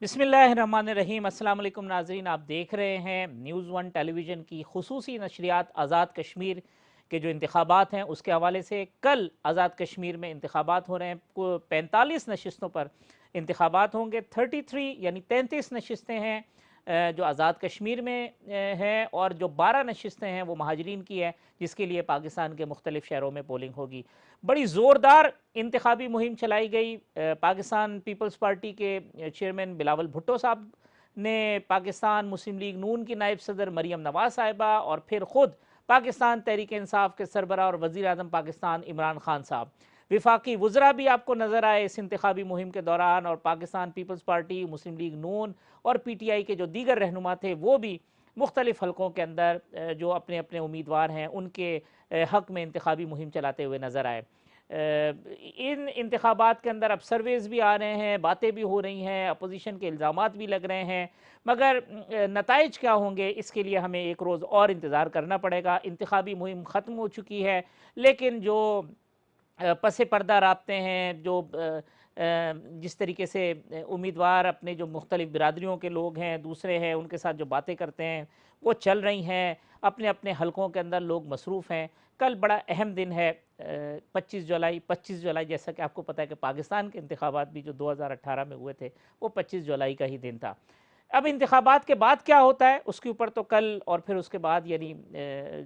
बिस्मिल्लाहिर्रहमानिर्रहीम। अस्सलाम वालेकुम नाज़रीन, आप देख रहे हैं न्यूज़ वन टेलीविज़न की खुसूसी नशरियात आज़ाद कश्मीर के जो इंतखाबात हैं उसके हवाले से। कल आज़ाद कश्मीर में इंतखाबात हो रहे हैं, 45 नशिस्तों पर इंतखाबात होंगे। 33 यानी 33 नशिस्तें हैं जो आज़ाद कश्मीर में हैं, और जो 12 नशिस्तें हैं वो महाजरीन की है, जिसके लिए पाकिस्तान के मुख्तलिफ़ शहरों में पोलिंग होगी। बड़ी ज़ोरदार इंतखाबी मुहिम चलाई गई। पाकिस्तान पीपल्स पार्टी के चेयरमैन बिलावल भुट्टो साहब ने, पाकिस्तान मुस्लिम लीग नून की नायब सदर मरीम नवाज साहिबा, और फिर ख़ुद पाकिस्तान तहरीक इंसाफ के सरबराह और वज़ीर आज़म पाकिस्तान इमरान खान साहब, विफाकी वज़रा भी आपको नज़र आए इस इंतखाबी मुहिम के दौरान, और पाकिस्तान पीपल्स पार्टी, मुस्लिम लीग नून और PTI के जो दीगर रहनुमा थे वो भी मुख्तलिफ़ हलकों के अंदर जो अपने अपने उम्मीदवार हैं उनके हक़ में इंतखाबी मुहिम चलाते हुए नज़र आए। इन इंतखाबात के अंदर अब सर्वेज़ भी आ रहे हैं, बातें भी हो रही हैं, अपोजिशन के इल्ज़ामात भी लग रहे हैं, मगर नताइज क्या होंगे इसके लिए हमें एक रोज़ और इंतज़ार करना पड़ेगा। इंतखाबी मुहिम ख़त्म हो चुकी है, लेकिन जो पसे पर्दा राब्ते हैं, जो जिस तरीके से उम्मीदवार अपने जो मुख्तलिफ़ बिरादरियों के लोग हैं, दूसरे हैं, उनके साथ जो बातें करते हैं वो चल रही हैं। अपने अपने हलकों के अंदर लोग मसरूफ़ हैं। कल बड़ा अहम दिन है, 25 जुलाई, जैसा कि आपको पता है कि पाकिस्तान के इंतखाबात भी जो 2018 में हुए थे वो 25 जुलाई का ही दिन था। अब इंतखाबात के बाद क्या होता है उसके ऊपर तो कल और फिर उसके बाद यानी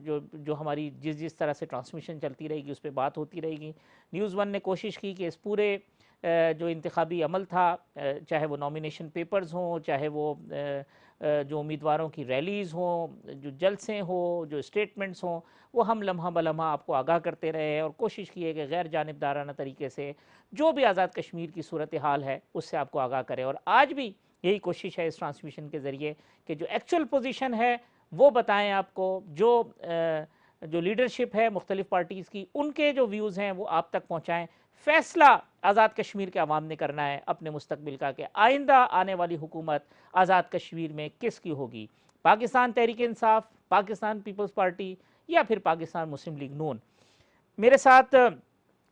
जो जो हमारी जिस जिस तरह से ट्रांसमिशन चलती रहेगी उस पर बात होती रहेगी। न्यूज़ वन ने कोशिश की कि इस पूरे जो इंतखाबी अमल था, चाहे वो नॉमिनेशन पेपर्स हों, चाहे वो जो उम्मीदवारों की रैलीज़ हों, जो जलसे हों, जो स्टेटमेंट्स हों, वो हम लम्हा बलम्हा आपको आगाह करते रहे, और कोशिश की है कि गैर जानिबदाराना तरीके से जो भी आज़ाद कश्मीर की सूरत हाल है उससे आपको आगाह करें। और आज भी यही कोशिश है इस ट्रांसमिशन के ज़रिए कि जो एक्चुअल पोजीशन है वो बताएं आपको, जो लीडरशिप है मुख्तलिफ़ पार्टीज़ की, उनके जो व्यूज़ हैं वो आप तक पहुँचाएँ। फ़ैसला आज़ाद कश्मीर के अवाम ने करना है अपने मुस्तकबिल का, कि आइंदा आने वाली हुकूमत आज़ाद कश्मीर में किसकी होगी, पाकिस्तान तहरीक इंसाफ, पाकिस्तान पीपल्स पार्टी, या फिर पाकिस्तान मुस्लिम लीग नून। मेरे साथ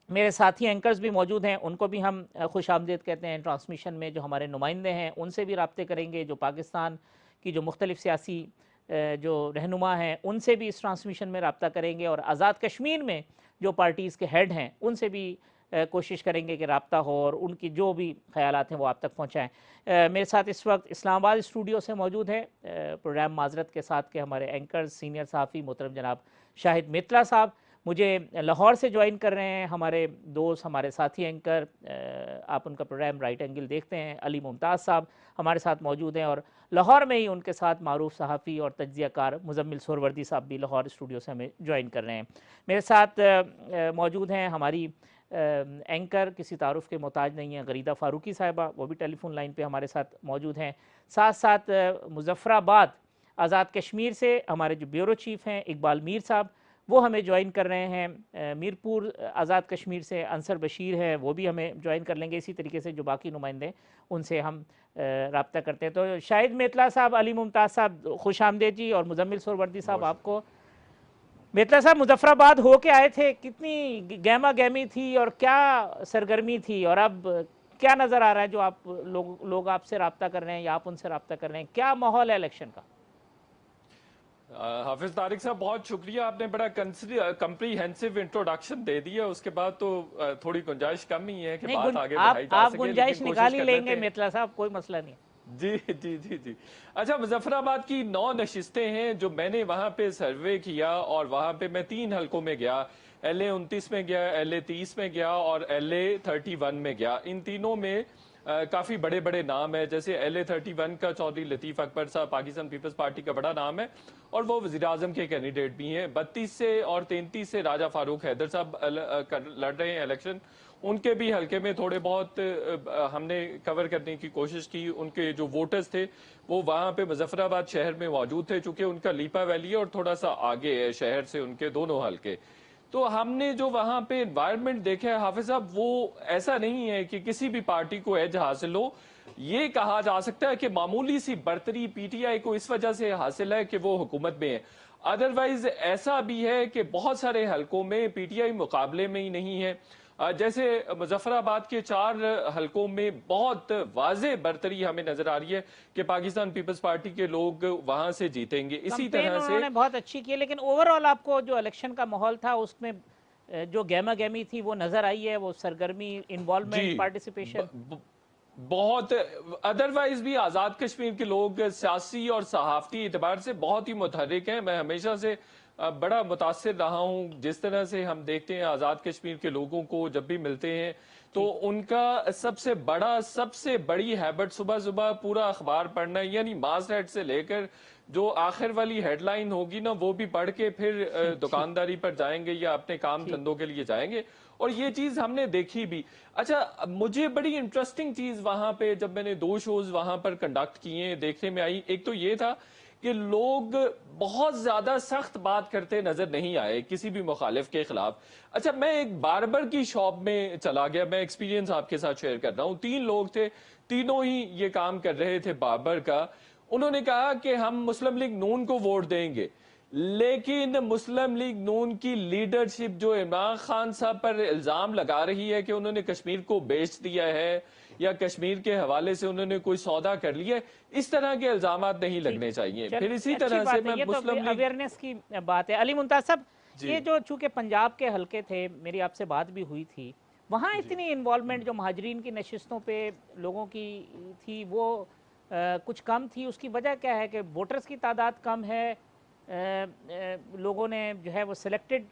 मेरे साथी एंकर्स भी मौजूद हैं, उनको भी हम खुश आमदीद कहते हैं ट्रांसमिशन में। जो हमारे नुमाइंदे हैं उनसे भी रब्ते करेंगे, जो पाकिस्तान की जो मुख्तलिफ़ सियासी जो रहनुमा हैं उनसे भी इस ट्रांसमिशन में रब्ता करेंगे, और आज़ाद कश्मीर में जो पार्टीज़ के हेड हैं उनसे भी कोशिश करेंगे कि रब्ता हो और उनकी जो भी ख़यालात हैं वो आप तक पहुँचाएँ। मेरे साथ इस वक्त इस्लामाबाद स्टूडियो से मौजूद है प्रोग्राम माजरत के साथ के हमारे एंकर्स, सीनियर सहाफ़ी मोहतरम जनाब शाहिद मेतला साहब। मुझे लाहौर से ज्वाइन कर रहे हैं हमारे दोस्त, हमारे साथी एंकर, आप उनका प्रोग्राम राइट एंगल देखते हैं, अली मुमताज़ साहब हमारे साथ मौजूद हैं, और लाहौर में ही उनके साथ मारूफ सहाफ़ी और तज्ज़ियाकार मुज़म्मिल सोहरवर्दी साहब भी लाहौर स्टूडियो से हमें ज्वाइन कर रहे हैं। मेरे साथ मौजूद हैं हमारी एंकर, किसी तारुफ के मोहताज नहीं है, गरीदा फ़ारूकी साहिबा, वो भी टेलीफोन लाइन पे हमारे साथ मौजूद हैं। साथ साथ मुज़फ़्फ़राबाद आज़ाद कश्मीर से हमारे जो ब्यूरो चीफ़ हैं इकबाल मीर साहब, वो हमें ज्वाइन कर रहे हैं। मीरपुर आज़ाद कश्मीर से अंसर बशीर है, वो भी हमें ज्वाइन कर लेंगे। इसी तरीके से जो बाकी नुमाइंदे उनसे हम रब्ता करते हैं। तो शाहिद मेतला साहब, अली मुमताज़ साहब, खुश आमदेद जी, और मुज़म्मिल सोहरवर्दी साहब आपको। मेतला साहब, मुज़फ़्फ़राबाद हो के आए थे, कितनी गहमा गहमी थी और क्या सरगर्मी थी, और अब क्या नज़र आ रहा है जो आप लोग आपसे रब्ता कर रहे हैं या आप उनसे रब्ता कर रहे हैं, क्या माहौल है इलेक्शन का? हाफिज तारिक साहब, बहुत शुक्रिया, आपने बड़ा कंप्रीहेंसिव इंट्रोडक्शन दे दिया। उसके बाद तो थोड़ी गुंजाइश कम ही है कि नहीं, बात आगे बढ़ाई जा आप सके, गुंजाइश लेकिन निकाल कोशिश ही कर लेंगे लेते हैं। मेतला साहब, कोई मसला नहीं। जी जी जी जी। अच्छा, मुजफ्फराबाद की 9 नशिस्तें हैं जो मैंने वहां पे सर्वे किया, और वहां पे मैं 3 हलकों में गया। LA 29 में गया, LA 30 में गया, और LA 31 में गया। इन तीनों में काफी बड़े बड़े नाम है। जैसे LA 31 का चौधरी लतीफ अकबर साहब पाकिस्तान पीपल्स पार्टी का बड़ा नाम है, और वो वजीर आजम के कैंडिडेट भी हैं। 32 से और 33 से राजा फारूक हैदर साहब लड़ रहे हैं इलेक्शन। उनके भी हल्के में थोड़े बहुत हमने कवर करने की कोशिश की। उनके जो वोटर्स थे वो वहां पे मुजफ्फराबाद शहर में मौजूद थे, चूंकि उनका लीपा वैली है और थोड़ा सा आगे है शहर से उनके दोनों हल्के। तो हमने जो वहां पे एनवायरनमेंट देखा है हाफिज साहब, वो ऐसा नहीं है कि किसी भी पार्टी को एज हासिल हो। ये कहा जा सकता है कि मामूली सी बर्तरी PTI को इस वजह से हासिल है कि वो हुकूमत में है। अदरवाइज ऐसा भी है कि बहुत सारे हलकों में PTI मुकाबले में ही नहीं है। जैसे मुजफ्फराबाद के 4 हलकों में बहुत वाज़ेह बरतरी हमें नजर आ रही है कि पाकिस्तान पीपल्स पार्टी के लोग वहां से जीतेंगे। इसी कैंपेन तरह से उन्होंने बहुत अच्छी की है, लेकिन ओवरऑल आपको जो इलेक्शन का माहौल था उसमें जो गहमा गहमी थी वो नजर आई है, वो सरगर्मी, जी इन्वॉल्वमेंट, पार्टिसिपेशन? ब, बहुत अदरवाइज भी आज़ाद कश्मीर के लोग सियासी और सहाफती एतबार से बहुत ही मुतहर्रिक हैं। मैं हमेशा से बड़ा मुतासिर रहा हूं जिस तरह से हम देखते हैं आज़ाद कश्मीर के लोगों को जब भी मिलते हैं तो उनका सबसे बड़ी हैबिट सुबह सुबह पूरा अखबार पढ़ना है, यानी मास हेड से लेकर जो आखिर वाली हेडलाइन होगी ना वो भी पढ़ के फिर दुकानदारी पर जाएंगे या अपने काम धंधों के लिए जाएंगे। और ये चीज हमने देखी भी। अच्छा, मुझे बड़ी इंटरेस्टिंग चीज वहां पे जब मैंने 2 शोज वहां पर कंडक्ट किए देखने में आई। एक तो ये था कि लोग बहुत ज्यादा सख्त बात करते नजर नहीं आए किसी भी मुखालिफ के खिलाफ। अच्छा, मैं एक बार्बर की शॉप में चला गया, मैं एक्सपीरियंस आपके साथ शेयर कर रहा हूँ। 3 लोग थे, तीनों ही ये काम कर रहे थे बार्बर का। उन्होंने कहा कि हम मुस्लिम लीग नून को वोट देंगे, लेकिन मुस्लिम लीग नून की लीडरशिप जो इमरान खान साहब पर इल्जाम लगा रही है कि उन्होंने कश्मीर को बेच दिया है या कश्मीर के हवाले से उन्होंने कोई सौदा कर लिया है, इस तरह के इल्जाम नहीं लगने चाहिए। फिर इसी तरह से मैं मुस्लिम लीग अवेयरनेस की बात है। अली मुमताज साहब, जी ये जो चूंकि पंजाब के हलके थे, मेरी आपसे बात भी हुई थी, वहाँ इतनी इन्वॉल्वमेंट जो महाजरीन की नशिस्तों पे लोगों की थी वो कुछ कम थी। उसकी वजह क्या है कि वोटर्स की तादाद कम है, लोगों ने जो है वो सिलेक्टेड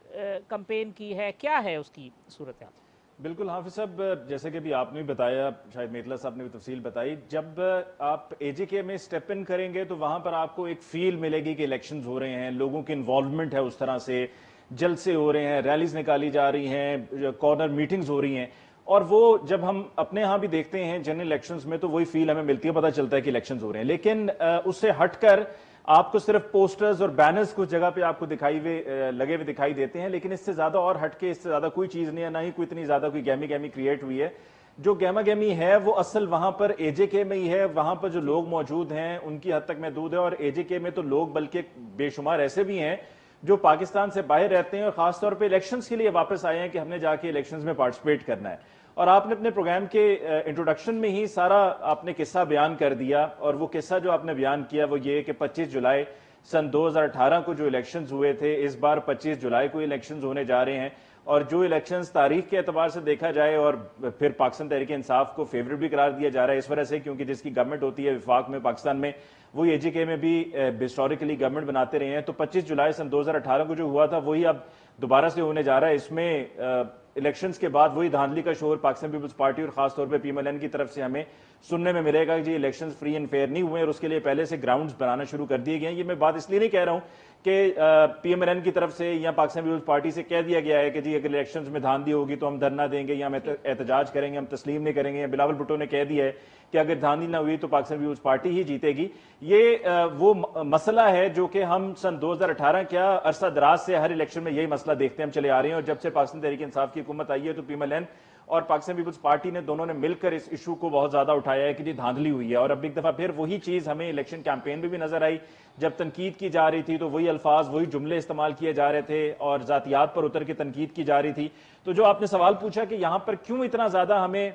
कैंपेन की है, क्या है उसकी सूरत हाल? बिल्कुल हाफिज साहब, जैसे कि भी आपने भी बताया, शायद मेतला साहब ने भी तफसील बताई, जब आप एजेके में स्टेप इन करेंगे तो वहां पर आपको एक फील मिलेगी कि इलेक्शंस हो रहे हैं, लोगों की इन्वॉल्वमेंट है, उस तरह से जलसे हो रहे हैं, रैलीज निकाली जा रही हैं, कॉर्नर मीटिंग्स हो रही हैं। और वो जब हम अपने यहाँ भी देखते हैं जनरल इलेक्शंस में तो वही फील हमें मिलती है, पता चलता है कि इलेक्शंस हो रहे हैं। लेकिन उससे हटकर आपको सिर्फ पोस्टर्स और बैनर्स कुछ जगह पे आपको लगे हुए दिखाई देते हैं, लेकिन इससे ज्यादा और हटके इससे ज्यादा कोई चीज नहीं है, ना ही कोई इतनी ज्यादा कोई गहमी गहमी क्रिएट हुई है। जो गहमा गहमी है वो असल वहां पर एजेके में ही है। वहां पर जो लोग मौजूद हैं उनकी हद तक महदूद है, और एजेके में तो लोग बल्कि बेशुमार ऐसे भी हैं जो पाकिस्तान से बाहर रहते हैं और खासतौर पर इलेक्शंस के लिए वापस आए हैं कि हमने जाके इलेक्शंस में पार्टिसिपेट करना है। और आपने अपने प्रोग्राम के इंट्रोडक्शन में ही सारा आपने किस्सा बयान कर दिया, और वो किस्सा जो आपने बयान किया वो ये कि 25 जुलाई सन 2018 को जो इलेक्शंस हुए थे, इस बार 25 जुलाई को इलेक्शंस होने जा रहे हैं। और जो इलेक्शंस तारीख के एतबार से देखा जाए और फिर पाकिस्तान तहरीक इंसाफ को फेवरेबल करार दिया जा रहा है इस वजह से क्योंकि जिसकी गवर्नमेंट होती है विफाक में पाकिस्तान में, वो एजेके में भी हिस्टोरिकली गवर्नमेंट बनाते रहे हैं। तो 25 जुलाई सन 2018 को जो हुआ था वही अब दोबारा से होने जा रहा है। इसमें इलेक्शंस के बाद वही धांधली का शोर पाकिस्तान पीपल्स पार्टी और खासतौर पे पीएमएलएन की तरफ से हमें सुनने में मिलेगा कि जी इलेक्शंस फ्री एंड फेयर नहीं हुए और उसके लिए पहले से ग्राउंड्स बनाना शुरू कर दिए गए हैं। ये मैं बात इसलिए नहीं कह रहा हूं कि पीएमएलएन की तरफ से या पाकिस्तान पीपल्स पार्टी से कह दिया गया है कि जी अगर इलेक्शंस में धांधली होगी तो हम धरना देंगे या हम एहतजाज करेंगे, हम तस्लीम नहीं करेंगे, या बिलावल भुट्टो ने कह दिया है कि अगर धांधली ना हुई तो पाकिस्तान पीपल्स पार्टी ही जीतेगी। ये वो मसला है जो कि हम सन 2018 क्या अरसा दराज से हर इलेक्शन में यही मसला देखते हम चले आ रहे हैं। और जब से पाकिस्तान तहरीक इंसाफ की हुकूमत आई है तो पीएमएलएन और पाकिस्तान पीपल्स पार्टी ने दोनों ने मिलकर इस इशू को बहुत ज्यादा उठाया है कि जी धांधली हुई है। और अब एक दफा फिर वही चीज हमें इलेक्शन कैंपेन में भी नजर आई, जब तनकीद की जा रही थी तो वही अल्फाज वही जुमले इस्तेमाल किए जा रहे थे और जातियात पर उतर के तनकीद की जा रही थी। तो जो आपने सवाल पूछा कि यहां पर क्यों इतना ज्यादा हमें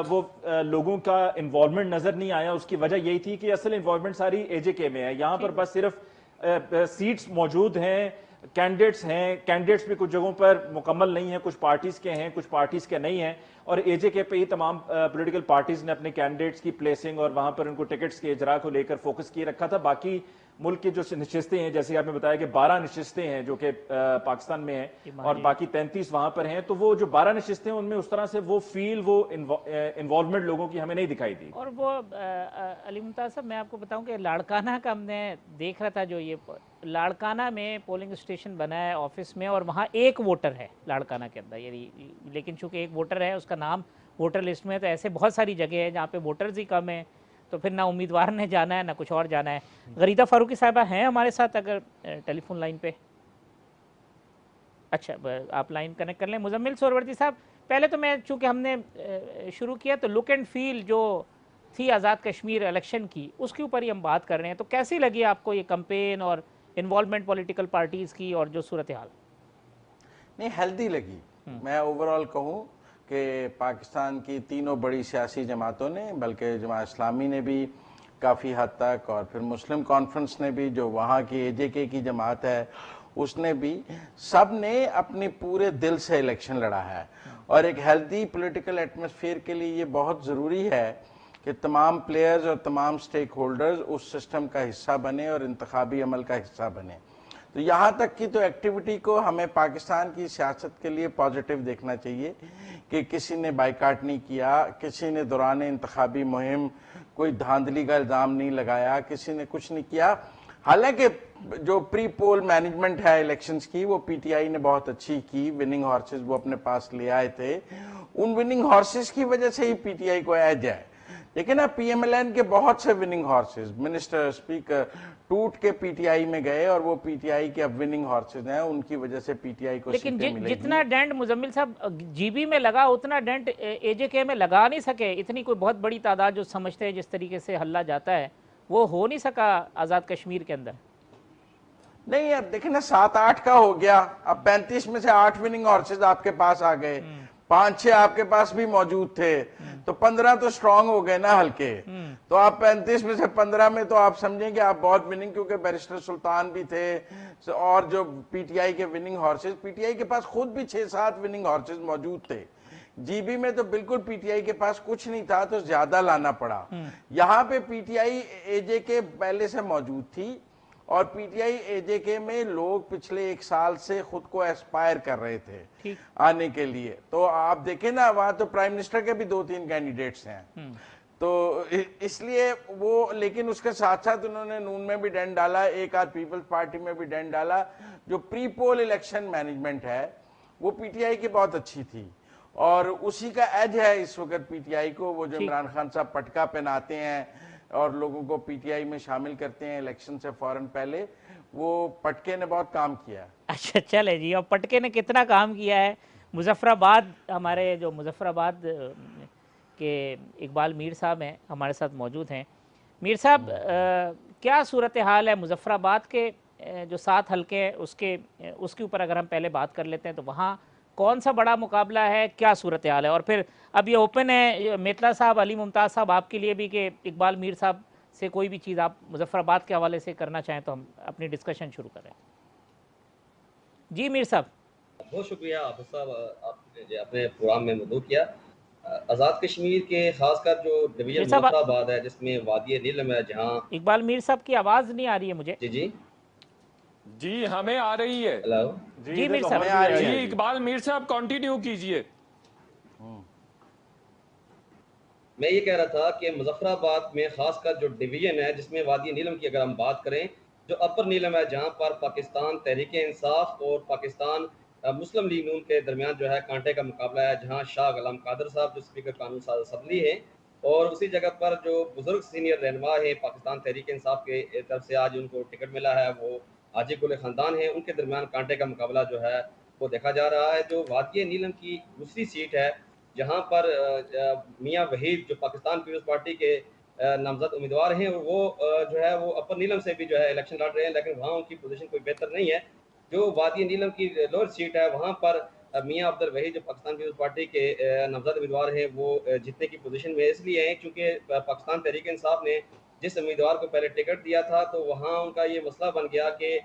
वो लोगों का इन्वॉल्वमेंट नजर नहीं आया, उसकी वजह यही थी कि असल इन्वॉल्वमेंट सारी एजेके में है। यहां पर बस सिर्फ सीट्स मौजूद हैं, कैंडिडेट्स हैं, कैंडिडेट्स भी कुछ जगहों पर मुकम्मल नहीं है, कुछ पार्टीज के हैं, कुछ पार्टीज के नहीं हैं। और एजेके पे ही तमाम पॉलिटिकल पार्टीज ने अपने कैंडिडेट्स की प्लेसिंग और वहां पर उनको टिकट्स के इजरा को लेकर फोकस किए रखा था। बाकी मुल्क की जो नशिस्तें हैं, जैसे आपने बताया कि 12 नशिस्तें हैं जो कि पाकिस्तान में हैं और बाकी 33 वहां पर हैं, तो वो जो 12 नशिस्तें हैं उनमें उस तरह से वो फील, वो इन्वॉल्वमेंट लोगों की हमें नहीं दिखाई दी। और वो अली मुमताज साहब, मैं आपको बताऊं कि लाड़काना का हमने देख रहा था, जो ये लाड़काना में पोलिंग स्टेशन बना है ऑफिस में और वहाँ एक वोटर है लाड़काना के अंदर, यानी लेकिन चूंकि एक वोटर है उसका नाम वोटर लिस्ट में है, तो ऐसे बहुत सारी जगह है जहाँ पे वोटर्स ही कम है, तो फिर ना उम्मीदवार ने जाना है ना कुछ और जाना है। गरीदा फारूकी साहिबा हैं हमारे साथ अगर टेलीफोन लाइन पे? अच्छा, आप लाइन कनेक्ट कर लें। मुजम्मिल सोरवर्दी साहब, पहले तो मैं चूँकि हमने शुरू किया तो लुक एंड फील जो थी आज़ाद कश्मीर इलेक्शन की उसके ऊपर ही हम बात कर रहे हैं, तो कैसी लगी आपको ये कैंपेन और इन्वॉल्वमेंट पॉलिटिकल पार्टीज़ की और जो सूरत हाल? नहीं, हेल्दी लगी। میں اوور آل کہوں کہ پاکستان کی تینوں بڑی سیاسی جماعتوں نے، بلکہ جماعت اسلامی نے بھی کافی حد تک، اور پھر مسلم کانفرنس نے بھی جو وہاں کی اے جے کے کی جماعت ہے اس نے بھی، سب نے اپنے پورے دل سے الیکشن لڑا ہے. اور ایک ہیلدی پولیٹیکل ایٹماسفیئر کے لیے یہ بہت ضروری ہے کہ تمام پلیئرز اور تمام سٹیک ہولڈرز اس سسٹم کا حصہ بنے اور انتخابی عمل کا حصہ بنے. تو یہاں تک کی تو ایکٹیویٹی کو ہمیں پاکستان کی سیاست کے لیے پازیٹیو دیکھنا چاہیے کہ کسی نے بائیکاٹ نہیں کیا، کسی نے دوران انتخابی مہم کوئی دھاندلی کا الزام نہیں لگایا، کسی نے کچھ نہیں کیا. حالانکہ جو پری پول مینجمنٹ ہے الیکشنز کی وہ پی ٹی آئی نے بہت اچھی کی، وننگ ہارسز وہ اپنے پاس لے آئے تھے، ان وننگ ہارسز کی وجہ سے ہی پی ٹی آئی کو ایج ہے. لیکن اب پی ایم ایل این کے بہت سے وننگ ہارسز، منسٹر اسپیکر ٹوٹ کے پی ٹی آئی میں گئے اور وہ پی ٹی آئی کے اب وننگ ہارسز ہیں، ان کی وجہ سے پی ٹی آئی کو لیکن سیٹیں ملے گی. جتنا ڈینٹ مزمل صاحب جی بی میں لگا اتنا ڈینٹ اے جے کے میں لگا نہیں سکے. اتنی کوئی بہت بڑی تعداد جو سمجھتے ہیں جس طریقے سے حلہ جاتا ہے وہ ہو نہیں سکا آزاد کشمیر کے اندر. نہیں یار دیکھیں نا، 7-8 کا ہو گیا، اب 35 میں سے 8 وننگ ہارسز آپ کے پاس آ گئے، 5-6 آپ کے پاس بھی موجود تھے، تو 15 تو سٹرونگ ہو گئے نا ہلکے. تو آپ 35 میں سے 15 میں تو آپ سمجھیں کہ آپ بہت وننگ، کیونکہ بیرسٹر سلطان بھی تھے اور جو پی ٹی آئی کے winning horses, P T I کے پاس خود بھی 6-7 وننگ ہارسز موجود تھے. جی بی میں تو بالکل پی ٹی آئی کے پاس کچھ نہیں تھا تو زیادہ لانا پڑا. یہاں پہ پی ٹی آئی اے جے کے پہلے سے موجود تھی اور پی ٹی آئی اے جے کے میں لوگ پچھلے 1 سال سے خود کو ایسپائر کر رہے تھے آنے کے لیے. تو آپ دیکھیں نا وہاں تو پرائم منسٹر کے بھی 2-3 کینڈیڈیٹس ہیں. تو اس لیے وہ، لیکن اس کے ساتھ ساتھ انہوں نے نون میں بھی ڈینٹ ڈالا، ایک آدھ پیپلز پارٹی میں بھی ڈینٹ ڈالا. جو پری پول الیکشن مینجمنٹ ہے وہ پی ٹی آئی کی بہت اچھی تھی اور اسی کا ایج ہے اس وقت پی ٹی آئی کو. وہ جو عمران خان صاحب پٹکا پہناتے ہیں اور لوگوں کو پی ٹی آئی میں شامل کرتے ہیں الیکشن سے فوراً پہلے، وہ پٹکے نے بہت کام کیا. اچھا چلے جی، اور پٹکے نے کتنا کام کیا ہے. مظفر آباد، ہمارے جو مظفر آباد کے اقبال میر صاحب ہیں ہمارے ساتھ موجود ہیں. میر صاحب کیا صورتحال ہے مظفر آباد کے جو 7 حلقے ہیں اس کے اوپر اگر ہم پہلے بات کر لیتے ہیں تو وہاں کون سا بڑا مقابلہ ہے، کیا صورتحال ہے؟ اور پھر اب یہ اوپن ہے میتلا صاحب، علی ممتاز صاحب، آپ کے لیے بھی کہ اقبال میر صاحب سے کوئی بھی چیز آپ مظفر آباد کے حوالے سے کرنا چاہیں تو ہم اپنی ڈسکشن شروع کریں. جی میر صاحب. بہت شکریہ حافظ صاحب، آپ نے اپنے پروگرام میں مدعو کیا. آزاد کشمیر کے خاص کر جو ڈویژن مظفر آباد ہے جس میں وادی نیلم ہے، جہاں اقبال میر صاحب کی آواز نہیں آ رہی ہے مجھے. جی ہمیں آ رہی ہے. ہیلو جی میر صاحب. جی اقبال میر صاحب کنٹینیو کیجئے. میں یہ کہہ رہا تھا کہ مظفر آباد میں خاص کر جو ڈویژن ہے جس میں وادی نیلم کی اگر ہم بات کریں، جو اپر نیلم ہے جہاں پر پاکستان تحریک انصاف اور پاکستان مسلم لیگ نون کے درمیان جو ہے کانٹے کا مقابلہ ہے، جہاں شاہ غلام قادر صاحب جو اسپیکر قانون ساز اسمبلی ہیں، اور اسی جگہ پر جو بزرگ سینئر رہنما ہیں پاکستان تحریک انصاف کے طرف سے آج ان کو ٹکٹ ملا ہے، وہ حاجی گل خاندان ہیں، ان کے درمیان کانٹے کا مقابلہ جو ہے وہ دیکھا جا رہا ہے. جو وادی نیلم کی دوسری سیٹ ہے جہاں پر میاں وحید جو پاکستان پیپلز پارٹی کے نامزد امیدوار ہیں، وہ جو ہے وہ اپر نیلم سے بھی جو ہے الیکشن لڑ رہے ہیں، لیکن وہاں ان کی پوزیشن کوئی بہتر نہیں ہے. جو وادی نیلم کی لوور سیٹ ہے وہاں پر میاں عبد الوحید جو پاکستان پیپلز پارٹی کے نامزد امیدوار ہیں وہ جتنے کی پوزیشن میں اس لیے ہیں کیونکہ پاکستان تحریک انصاف نے جس امیدوار کو پہلے ٹکٹ دیا تھا تو وہاں ان کا یہ مسئلہ بن گیا کہ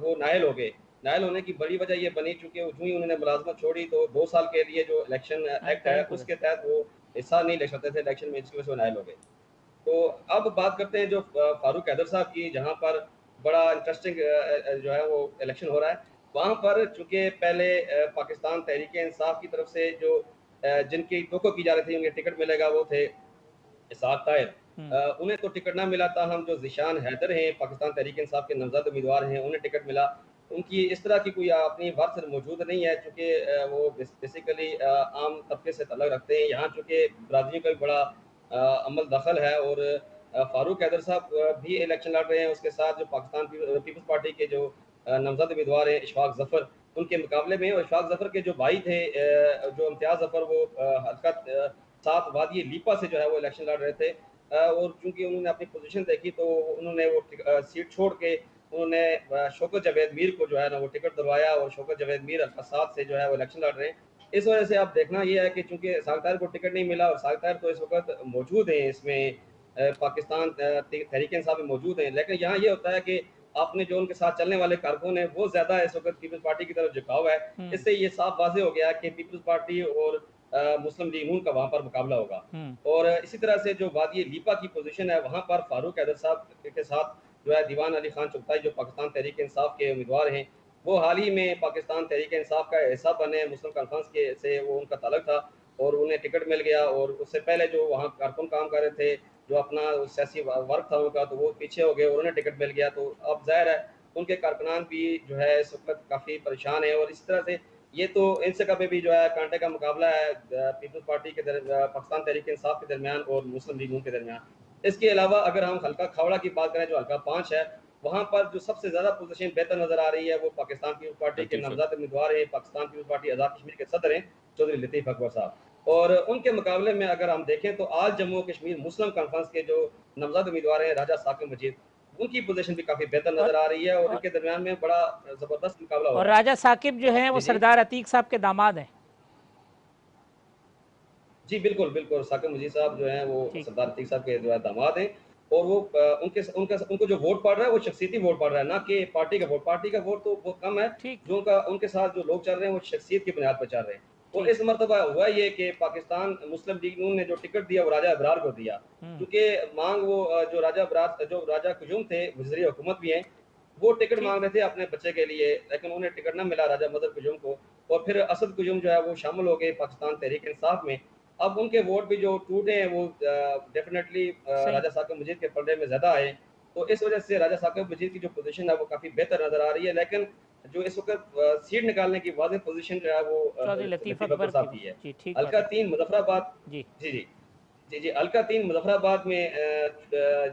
وہ نائل ہو گئے. نائل ہونے کی بڑی وجہ یہ بنی چونکہ جو ہی انہوں نے ملازمت چھوڑی تو 2 سال کے لیے جو الیکشن ایکٹ ہے اس کے تحت وہ حصہ نہیں لے سکتے تھے الیکشن میں، جس کی وجہ سے وہ نائل ہو گئے. تو اب بات کرتے ہیں جو فاروق حیدر صاحب کی، جہاں پر بڑا انٹرسٹنگ جو ہے وہ الیکشن ہو رہا ہے. وہاں پر چونکہ پہلے پاکستان تحریک انصاف کی طرف سے جو جن کی توقع کی جا رہی تھی انہیں ٹکٹ ملے گا وہ تھے اسحاق طاہر، انہیں تو ٹکٹ نہ ملا تھا. ہم جو ذیشان حیدر ہیں پاکستان تحریک انصاف کے نامزد امیدوار ہیں انہیں ٹکٹ ملا. ان کی اس طرح کی کوئی اپنی ورث موجود نہیں ہے چونکہ وہ بیسیکلی عام طبقے سے تعلق رکھتے ہیں. یہاں چونکہ برادریوں کا بھی بڑا عمل دخل ہے اور فاروق حیدر صاحب بھی الیکشن لڑ رہے ہیں. اس کے ساتھ جو پاکستان پیپلز پارٹی کے جو نامزد امیدوار ہیں اشفاق ظفر، ان کے مقابلے میں، اور اشفاق ظفر کے جو بھائی تھے جو امتیاز ظفر، وہ حرکت 7 وادی لیپا سے جو ہے وہ الیکشن لڑ رہے تھے. اور چونکہ انہوں نے اپنی پوزیشن دیکھی تو انہوں نے وہ سیٹ چھوڑ کے उन्होंने शौकत जावेद मीर को जो है ना वो टिकट दिलवाया और शौकत जावेद मीर हल्का 7 से जो है वो इलेक्शन लड़ रहे हैं। इस वजह से आप देखना ये है कि चूंकि साग ताहिर को टिकट नहीं मिला और साग ताहिर तो इस वक्त मौजूद हैं इसमें पाकिस्तान तहरीक इंसाफ में मौजूद हैं, लेकिन यहाँ ये होता है कि आपने जो उनके साथ चलने वाले कारकुन हैं वो ज्यादा इस वक्त पीपल्स पार्टी की तरफ झुकाव है। इससे ये साफ वाजे हो गया कि पीपल्स पार्टी और मुस्लिम लीग नून का वहां पर मुकाबला होगा। और इसी तरह से जो वादी लीपा की पोजीशन है वहां पर फारूक हैदर साहब के साथ जो है दीवान अली खान चुगताई जो पाकिस्तान तहरीक इंसाफ के उम्मीदवार हैं, वो हाल ही में पाकिस्तान तहरीक इंसाफ का हिस्सा बने, मुस्लिम कॉन्फ्रेंस के से वो उनका ताल्लुक था और उन्हें टिकट मिल गया। और उससे पहले जो वहाँ कारकुन काम कर रहे थे, जो अपना सियासी वर्क था उनका, तो वो पीछे हो गए और उन्हें टिकट मिल गया। तो अब जाहिर है उनके कारकुनान भी जो है इस वक्त काफ़ी परेशान है। और इस तरह से ये तो इनसे कभी भी जो है कांटे का मुकाबला है पीपल्स पार्टी के पाकिस्तान तहरीक इंसाफ के दरमियान और मुस्लिम लीग नून के दरमियान। इसके अलावा अगर हम हल्का खावड़ा की बात करें जो हल्का 5 है, वहां पर जो सबसे ज्यादा पोजीशन बेहतर नजर आ रही है वो पाकिस्तान पीपल्स पार्टी के नामजद उम्मीदवार हैं, पाकिस्तान पीपल्स पार्टी आजाद कश्मीर के सदर हैं चौधरी लतीफ अकबर साहब। और उनके मुकाबले में अगर हम देखें तो आज जम्मू कश्मीर मुस्लिम कॉन्फ्रेंस के जो नामजद उम्मीदवार हैं राजा साकिब मजीद, उनकी पोजीशन भी काफी बेहतर नजर आ रही है और इनके दरमियान में बड़ा जबरदस्त मुकाबला हो और रहा है। राजा साकिब जो है वो जी जी सरदार अतीक साहब के दामाद हैं। जी बिल्कुल बिल्कुल, साकिब मजीद साहब जो हैं वो ठीक। सरदार अतीक साहब के जो है दामाद हैं। और वो उनको जो वोट पड़ रहा है वो शख्सियती वोट पड़ रहा है, ना कि पार्टी का वोट। पार्टी का वोट तो बहुत कम है, ठीक जो उनके साथ जो लोग चल रहे हैं वो शख्सियत की बुनियाद पर चल रहे हैं। और ठीक। इस मरतबा हुआ ये कि पाकिस्तान मुस्लिम लीग नून ने जो टिकट दिया वो राजा अबरार को दिया, क्योंकि मांग वो जो राजा कुजूम थे वज़ीर हुकूमत भी हैं, वो टिकट ठीक। मांग रहे थे अपने बच्चे के लिए, लेकिन उन्हें टिकट ना मिला राजा मदर कुजूम को। और फिर असद कुजूम जो है वो शामिल हो गए पाकिस्तान तहरीक इंसाफ में। अब उनके वोट भी जो टूटे हैं वो डेफिनेटली सही। राजा साकिब मजीद के पलड़े में ज्यादा आए। तो इस वजह से राजा साकिब मजीद की जो पोजीशन है वो काफी बेहतर नजर आ रही है। लेकिन जो इस वक्त सीट निकालने की वाज़ेह पोजीशन जो है वो चौधरी लतीफ लतीफ अकबर अकबर साहब की। की है। जी ठीक बात हल्का है। 3 मुजफ्फराबाद। जी जी जी जी जी हल्का 3 मुजफ्फराबाद में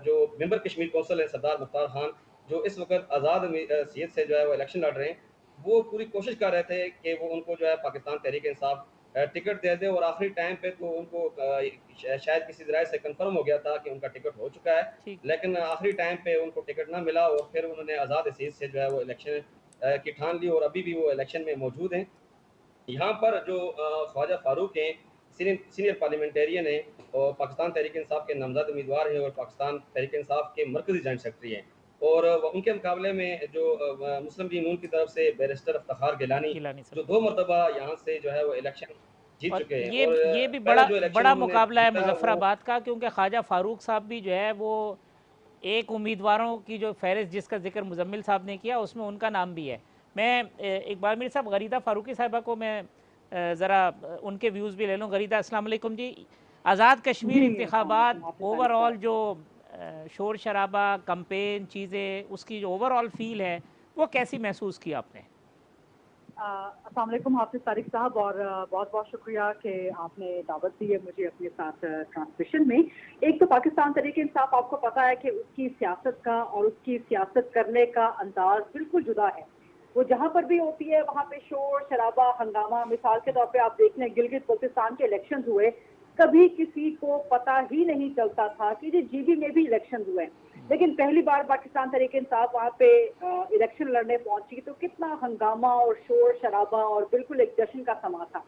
जो मेंबर कश्मीर कौंसिल है सरदार मुख्तार खान, जो इस वक्त आज़ाद सीट से जो है वो इलेक्शन लड़ रहे हैं, वो पूरी कोशिश कर रहे थे कि वो उनको जो है पाकिस्तान तहरीक इंसाफ टिकट दे दे। और आखिरी टाइम पे तो उनको शायद किसी जराए से कंफर्म हो गया था कि उनका टिकट हो चुका है, ठीक। लेकिन आखिरी टाइम पे उनको टिकट ना मिला और फिर उन्होंने आज़ाद सीट से जो है वो इलेक्शन की ठान ली और अभी भी वो इलेक्शन में मौजूद हैं। यहाँ पर जो ख्वाजा फारूक हैं, सीनियर पार्लियामेंटेरियन हैं और पाकिस्तान तहरीक इंसाफ के नामजद उम्मीदवार हैं और पाकिस्तान तहरीक इंसाफ के मरकजी जॉइंट सेक्रेटरी हैं। और उनके मुकाबले में जो मुस्लिम लीग नून की तरफ से बैरिस्टर इफ्तिखार गिलानी, गिलानी जो साहब। 2 मरतबा यहाँ से जो है वो इलेक्शन जीत और चुके हैं। ये और ये भी पहले बड़ा जो इलेक्शन बड़ा उन्होंने मुकाबला है जीता वो मुजफ्फराबाद का, क्योंकि ख्वाजा फारूक साहब भी जो है वो एक उम्मीदवारों की जो फहरिस्त जिसका जिक्र मुजम्मिल साहब ने किया उसमें उनका नाम भी है। मैं एक बार मेरे साहब गरीदा फ़ारूकी साहिबा को मैं ज़रा उनके व्यूज़ भी ले लूँ। गरीदा अस्सलाम वालेकुम जी। आज़ाद कश्मीर जी अस्सलाम इंतखाबात वालेकुम, हाफिज़ तारिक ओवरऑल साहब। जो शोर शराबा कंपेन चीज़ें उसकी जो ओवरऑल फील है वो कैसी महसूस की आपने? अस्सलाम वालेकुम हाफिज़ तारिक साहब, और बहुत बहुत शुक्रिया कि आपने दावत दी है मुझे अपने साथ ट्रांसमिशन में। एक तो पाकिस्तान तहरीक इंसाफ, आपको पता है कि उसकी सियासत का और उसकी सियासत करने का अंदाज बिल्कुल जुदा है। वो जहाँ पर भी होती है वहाँ पे शोर शराबा हंगामा। मिसाल के तौर पे आप देख लें गिलगित बल्तिस्तान के इलेक्शन हुए, कभी किसी को पता ही नहीं चलता था कि जी जीबी में भी इलेक्शन हुए, लेकिन पहली बार पाकिस्तान तहरीक इंसाफ वहाँ पे इलेक्शन लड़ने पहुंची तो कितना हंगामा और शोर शराबा और बिल्कुल एक जश्न का समा था।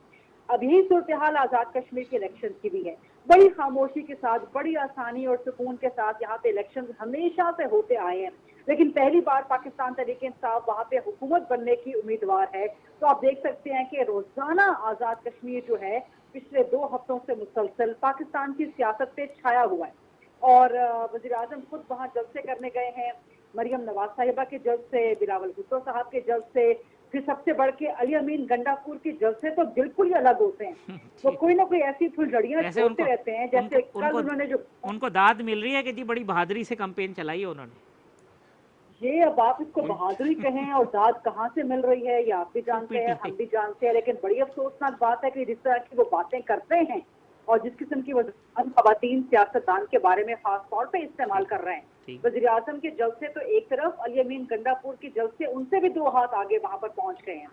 अब यही सूरत हाल आज़ाद कश्मीर के इलेक्शन की भी है। बड़ी खामोशी के साथ, बड़ी आसानी और सुकून के साथ यहाँ पे इलेक्शन हमेशा से होते आए हैं, लेकिन पहली बार पाकिस्तान तहरीक इंसाफ वहाँ पे हुकूमत बनने की उम्मीदवार है। तो आप देख सकते हैं कि रोजाना आज़ाद कश्मीर जो है पिछले 2 हफ्तों से मुसलसल पाकिस्तान की सियासत पे छाया हुआ है। और वज़ीर आज़म खुद वहाँ जलसे करने गए हैं, मरियम नवाज साहिबा के जलसे, बिलावल भुट्टो साहब के जलसे, फिर सबसे बढ़ के अली अमीन गंडापुर के जलसे तो बिल्कुल ही अलग होते हैं। वो कोई ना कोई ऐसी फुलझड़ियां वैसे छोड़ते रहते हैं। जैसे कल उन्होंने जो उनको दाद मिल रही है कि जी बड़ी बहादुरी से कैंपेन चलाई है उन्होंने। ये अब आप इसको बहादुरी कहें और दाद कहाँ से मिल रही है ये आप भी जानते हैं, हम भी जानते हैं, लेकिन बड़ी अफसोसनाक बात है कि जिस तरह की वो बातें करते हैं और जिस किस्म की खवातीन सियासतदान के बारे में खास तौर पे इस्तेमाल कर रहे हैं। वज़ीर आज़म के जलसे तो एक तरफ, अली अमीन गंडापुर के जलसे उनसे भी 2 हाथ आगे वहां पर पहुंच गए हैं।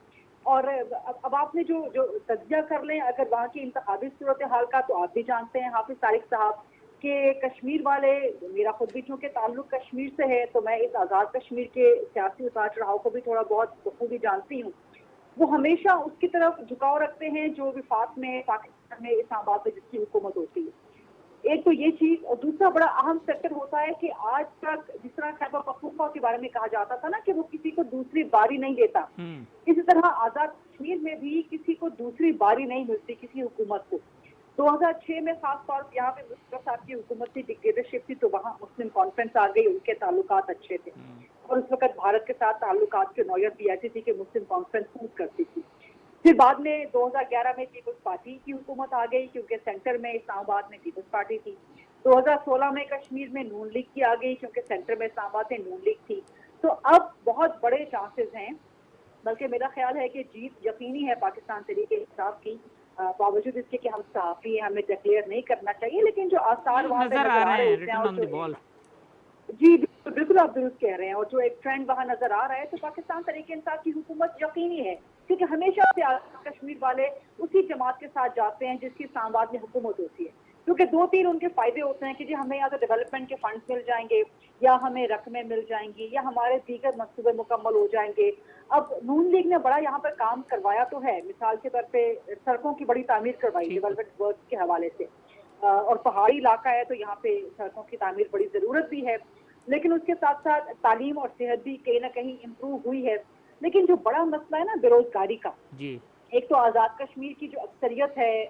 और अब आपने जो तज्जिया कर लें अगर वहाँ की इंतखाबी सूरत हाल का, तो आप भी जानते हैं हाफिज़ तारिक साहब کہ کشمیر والے، میرا خود بھی چونکہ تعلق کشمیر سے ہے تو میں اس آزاد کشمیر کے سیاسی اتار چڑھاؤ کو بھی تھوڑا بہت بخوبی جانتی ہوں، وہ ہمیشہ اس کی طرف جھکاؤ رکھتے ہیں جو وفاق میں پاکستان میں اسلام آباد میں جس کی حکومت ہوتی ہے. ایک تو یہ چیز، اور دوسرا بڑا اہم فیکٹر ہوتا ہے کہ آج تک جس طرح خیبر پختونخوا کے بارے میں کہا جاتا تھا نا کہ وہ کسی کو دوسری باری نہیں دیتا، اسی طرح آزاد کشمیر میں بھی کسی کو دوسری باری نہیں ملتی کسی حکومت کو. 2006 میں خاص طور پر یہاں پہ مشرف صاحب کی حکومت تھی، ڈکٹیٹرشپ تھی، تو وہاں مسلم کانفرنس آ گئی، ان کے تعلقات اچھے تھے، اور اس وقت بھارت کے ساتھ تعلقات کی نوعیت بھی ایسی تھی کہ مسلم کانفرنس پوچھ کرتی تھی. پھر بعد میں 2011 میں پیپلز پارٹی کی حکومت آ گئی کیونکہ سینٹر میں اسلام آباد میں پیپلز پارٹی تھی. 2016 میں کشمیر میں نون لیگ کی آ گئی کیونکہ سینٹر میں اسلام آباد میں نون لیگ تھی. تو اب بہت بڑے چانسز ہیں، بلکہ میرا خیال ہے کہ جیت یقینی ہے پاکستان تحریک انصاف کی، باوجود اس کے کہ ہم صحافی ہیں، ہمیں ڈکلیئر نہیں کرنا چاہیے، لیکن جو آثار وہاں پہ نظر آ رہے ہیں ریٹن آن دی بال. جی بالکل آپ درست کہہ رہے ہیں، اور جو ایک ٹرینڈ وہاں نظر آ رہا ہے تو پاکستان تحریک انصاف کی حکومت یقینی ہے، کیونکہ ہمیشہ سے آزاد کشمیر والے اسی جماعت کے ساتھ جاتے ہیں جس کی اسلام آباد میں حکومت ہوتی ہے، کیونکہ دو تین ان کے فائدے ہوتے ہیں کہ جی ہمیں یا تو ڈیولپمنٹ کے فنڈز مل جائیں گے، یا ہمیں رقمیں مل جائیں گی، یا ہمارے دیگر منصوبے مکمل ہو جائیں گے. اب نون لیگ نے بڑا یہاں پر کام کروایا تو ہے، مثال کے طور پہ سڑکوں کی بڑی تعمیر کروائی ڈیولپمنٹ ورک کے حوالے سے، اور پہاڑی علاقہ ہے تو یہاں پہ سڑکوں کی تعمیر بڑی ضرورت بھی ہے، لیکن اس کے ساتھ ساتھ تعلیم اور صحت بھی کہیں نہ کہیں امپروو ہوئی ہے. لیکن جو بڑا مسئلہ ہے نا بے روزگاری کا، ایک تو آزاد کشمیر کی جو اکثریت ہے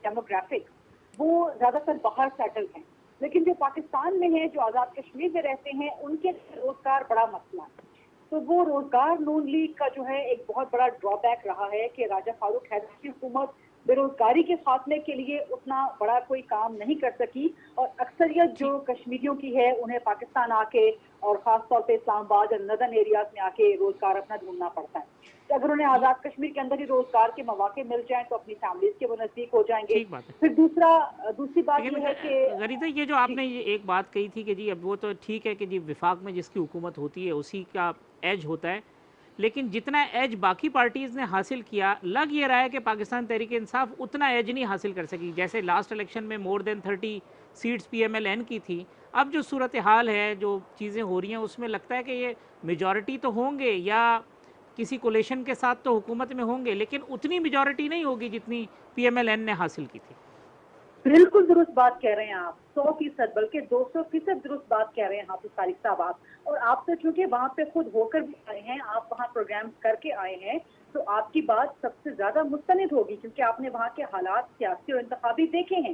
ڈیموگرافک وہ زیادہ تر باہر سیٹل ہیں، لیکن جو پاکستان میں ہیں جو آزاد کشمیر میں رہتے ہیں ان کے روزگار بڑا مسئلہ ہے. تو وہ روزگار نون لیگ کا جو ہے ایک بہت بڑا ڈرا بیک رہا ہے کہ راجہ فاروق حیدر کی حکومت بے روزگاری کے خاتمے کے لیے اتنا بڑا کوئی کام نہیں کر سکی، اور اکثریت جو کشمیریوں کی ہے انہیں پاکستان آ کے اور خاص طور پہ اسلام آباد اور نردرن ایریاز میں آ کے روزگار اپنا ڈھونڈنا پڑتا ہے. تو اگر انہیں آزاد کشمیر کے اندر ہی روزگار کے مواقع مل جائیں تو اپنی فیملیز کے وہ نزدیک ہو جائیں گے. پھر دوسری بات یہ ہے کہ غریزہ یہ جو آپ نے ایک بات کہی تھی کہ جی اب وہ تو ٹھیک ہے کہ جی وفاق میں جس کی حکومت ہوتی ہے اسی کا ایج ہوتا ہے، لیکن جتنا ایج باقی پارٹیز نے حاصل کیا لگ یہ رہا ہے کہ پاکستان تحریک انصاف اتنا ایج نہیں حاصل کر سکی. جیسے لاسٹ الیکشن میں more than 30 seats P M L N کی تھی، اب جو صورتحال ہے جو چیزیں ہو رہی ہیں اس میں لگتا ہے کہ یہ میجورٹی تو ہوں گے یا کسی کولیشن کے ساتھ تو حکومت میں ہوں گے، لیکن اتنی میجورٹی نہیں ہوگی جتنی پی ایم ایل این نے حاصل کی تھی. بالکل درست بات کہہ رہے ہیں آپ، 100% بلکہ 200% درست بات کہہ رہے ہیں حافظ طارق صاحب آپ. اور آپ تو چونکہ وہاں پہ خود ہو کر بھی آئے ہیں، آپ وہاں پروگرام کر کے آئے ہیں، تو آپ کی بات سب سے زیادہ مستند ہوگی کیونکہ آپ نے وہاں کے حالات سیاسی اور انتخابی دیکھے ہیں.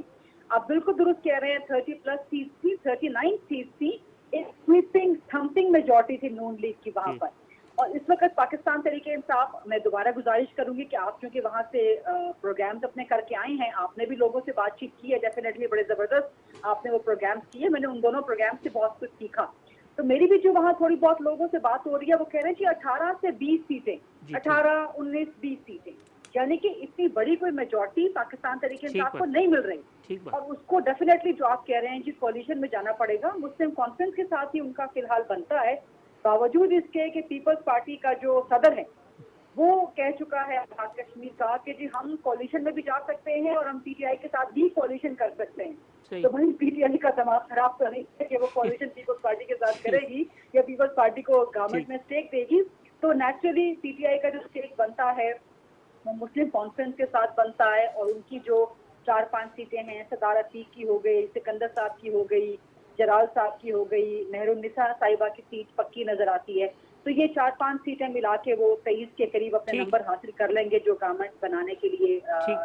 آپ بالکل درست کہہ رہے ہیں، 30+ سیٹ تھی، 39 سیٹ تھی، ایک سویپنگ تھمپنگ میجورٹی تھی نون لیگ کی وہاں پر. اور اس وقت پاکستان تحریک انصاف، میں دوبارہ گزارش کروں گی کہ آپ چونکہ وہاں سے پروگرامز اپنے کر کے آئے ہیں، آپ نے بھی لوگوں سے بات چیت کی ہے، ڈیفینیٹلی بڑے زبردست آپ نے وہ پروگرامز کیے، میں نے ان دونوں پروگرام سے بہت کچھ سیکھا. تو میری بھی جو وہاں تھوڑی بہت لوگوں سے بات ہو رہی ہے وہ کہہ رہے ہیں کہ 18 سے 20 سیٹیں، 18 19 20 سیٹیں، یعنی کہ اتنی بڑی کوئی میجورٹی پاکستان تحریک انصاف کو نہیں مل رہی. اور اس کو ڈیفینیٹلی جو آپ کہہ رہے ہیں جس کولیشن میں جانا پڑے گا، مسلم کانفرنس کے ساتھ ہی ان کا فی الحال بنتا ہے، باوجود اس کے کہ پیپلز پارٹی کا جو صدر ہے وہ کہہ چکا ہے آزاد کشمیر کا کہ جی ہم کولیشن میں بھی جا سکتے ہیں اور ہم پی ٹی آئی کے ساتھ بھی کولیشن کر سکتے ہیں. تو بھائی پی ٹی آئی کا دماغ خراب تو نہیں ہے کہ وہ کولیشن پیپلز پارٹی کے ساتھ کرے گی یا پیپلز پارٹی کو گورنمنٹ میں اسٹیک دے گی. تو نیچرلی پی ٹی آئی کا جو اسٹیک بنتا ہے وہ مسلم کانفرنس کے ساتھ بنتا ہے، اور ان کی جو 4-5 سیٹیں ہیں، صدر عتیق کی ہو گئی، سکندر صاحب کی ہو گئی، جلال صاحب کی ہو گئی، مہر النساء صاحبہ کی سیٹ پکی نظر آتی ہے. تو یہ 4-5 سیٹیں ملا کے وہ 23 کے قریب اپنے نمبر حاصل کر لیں گے جو گورنمنٹ بنانے کے لیے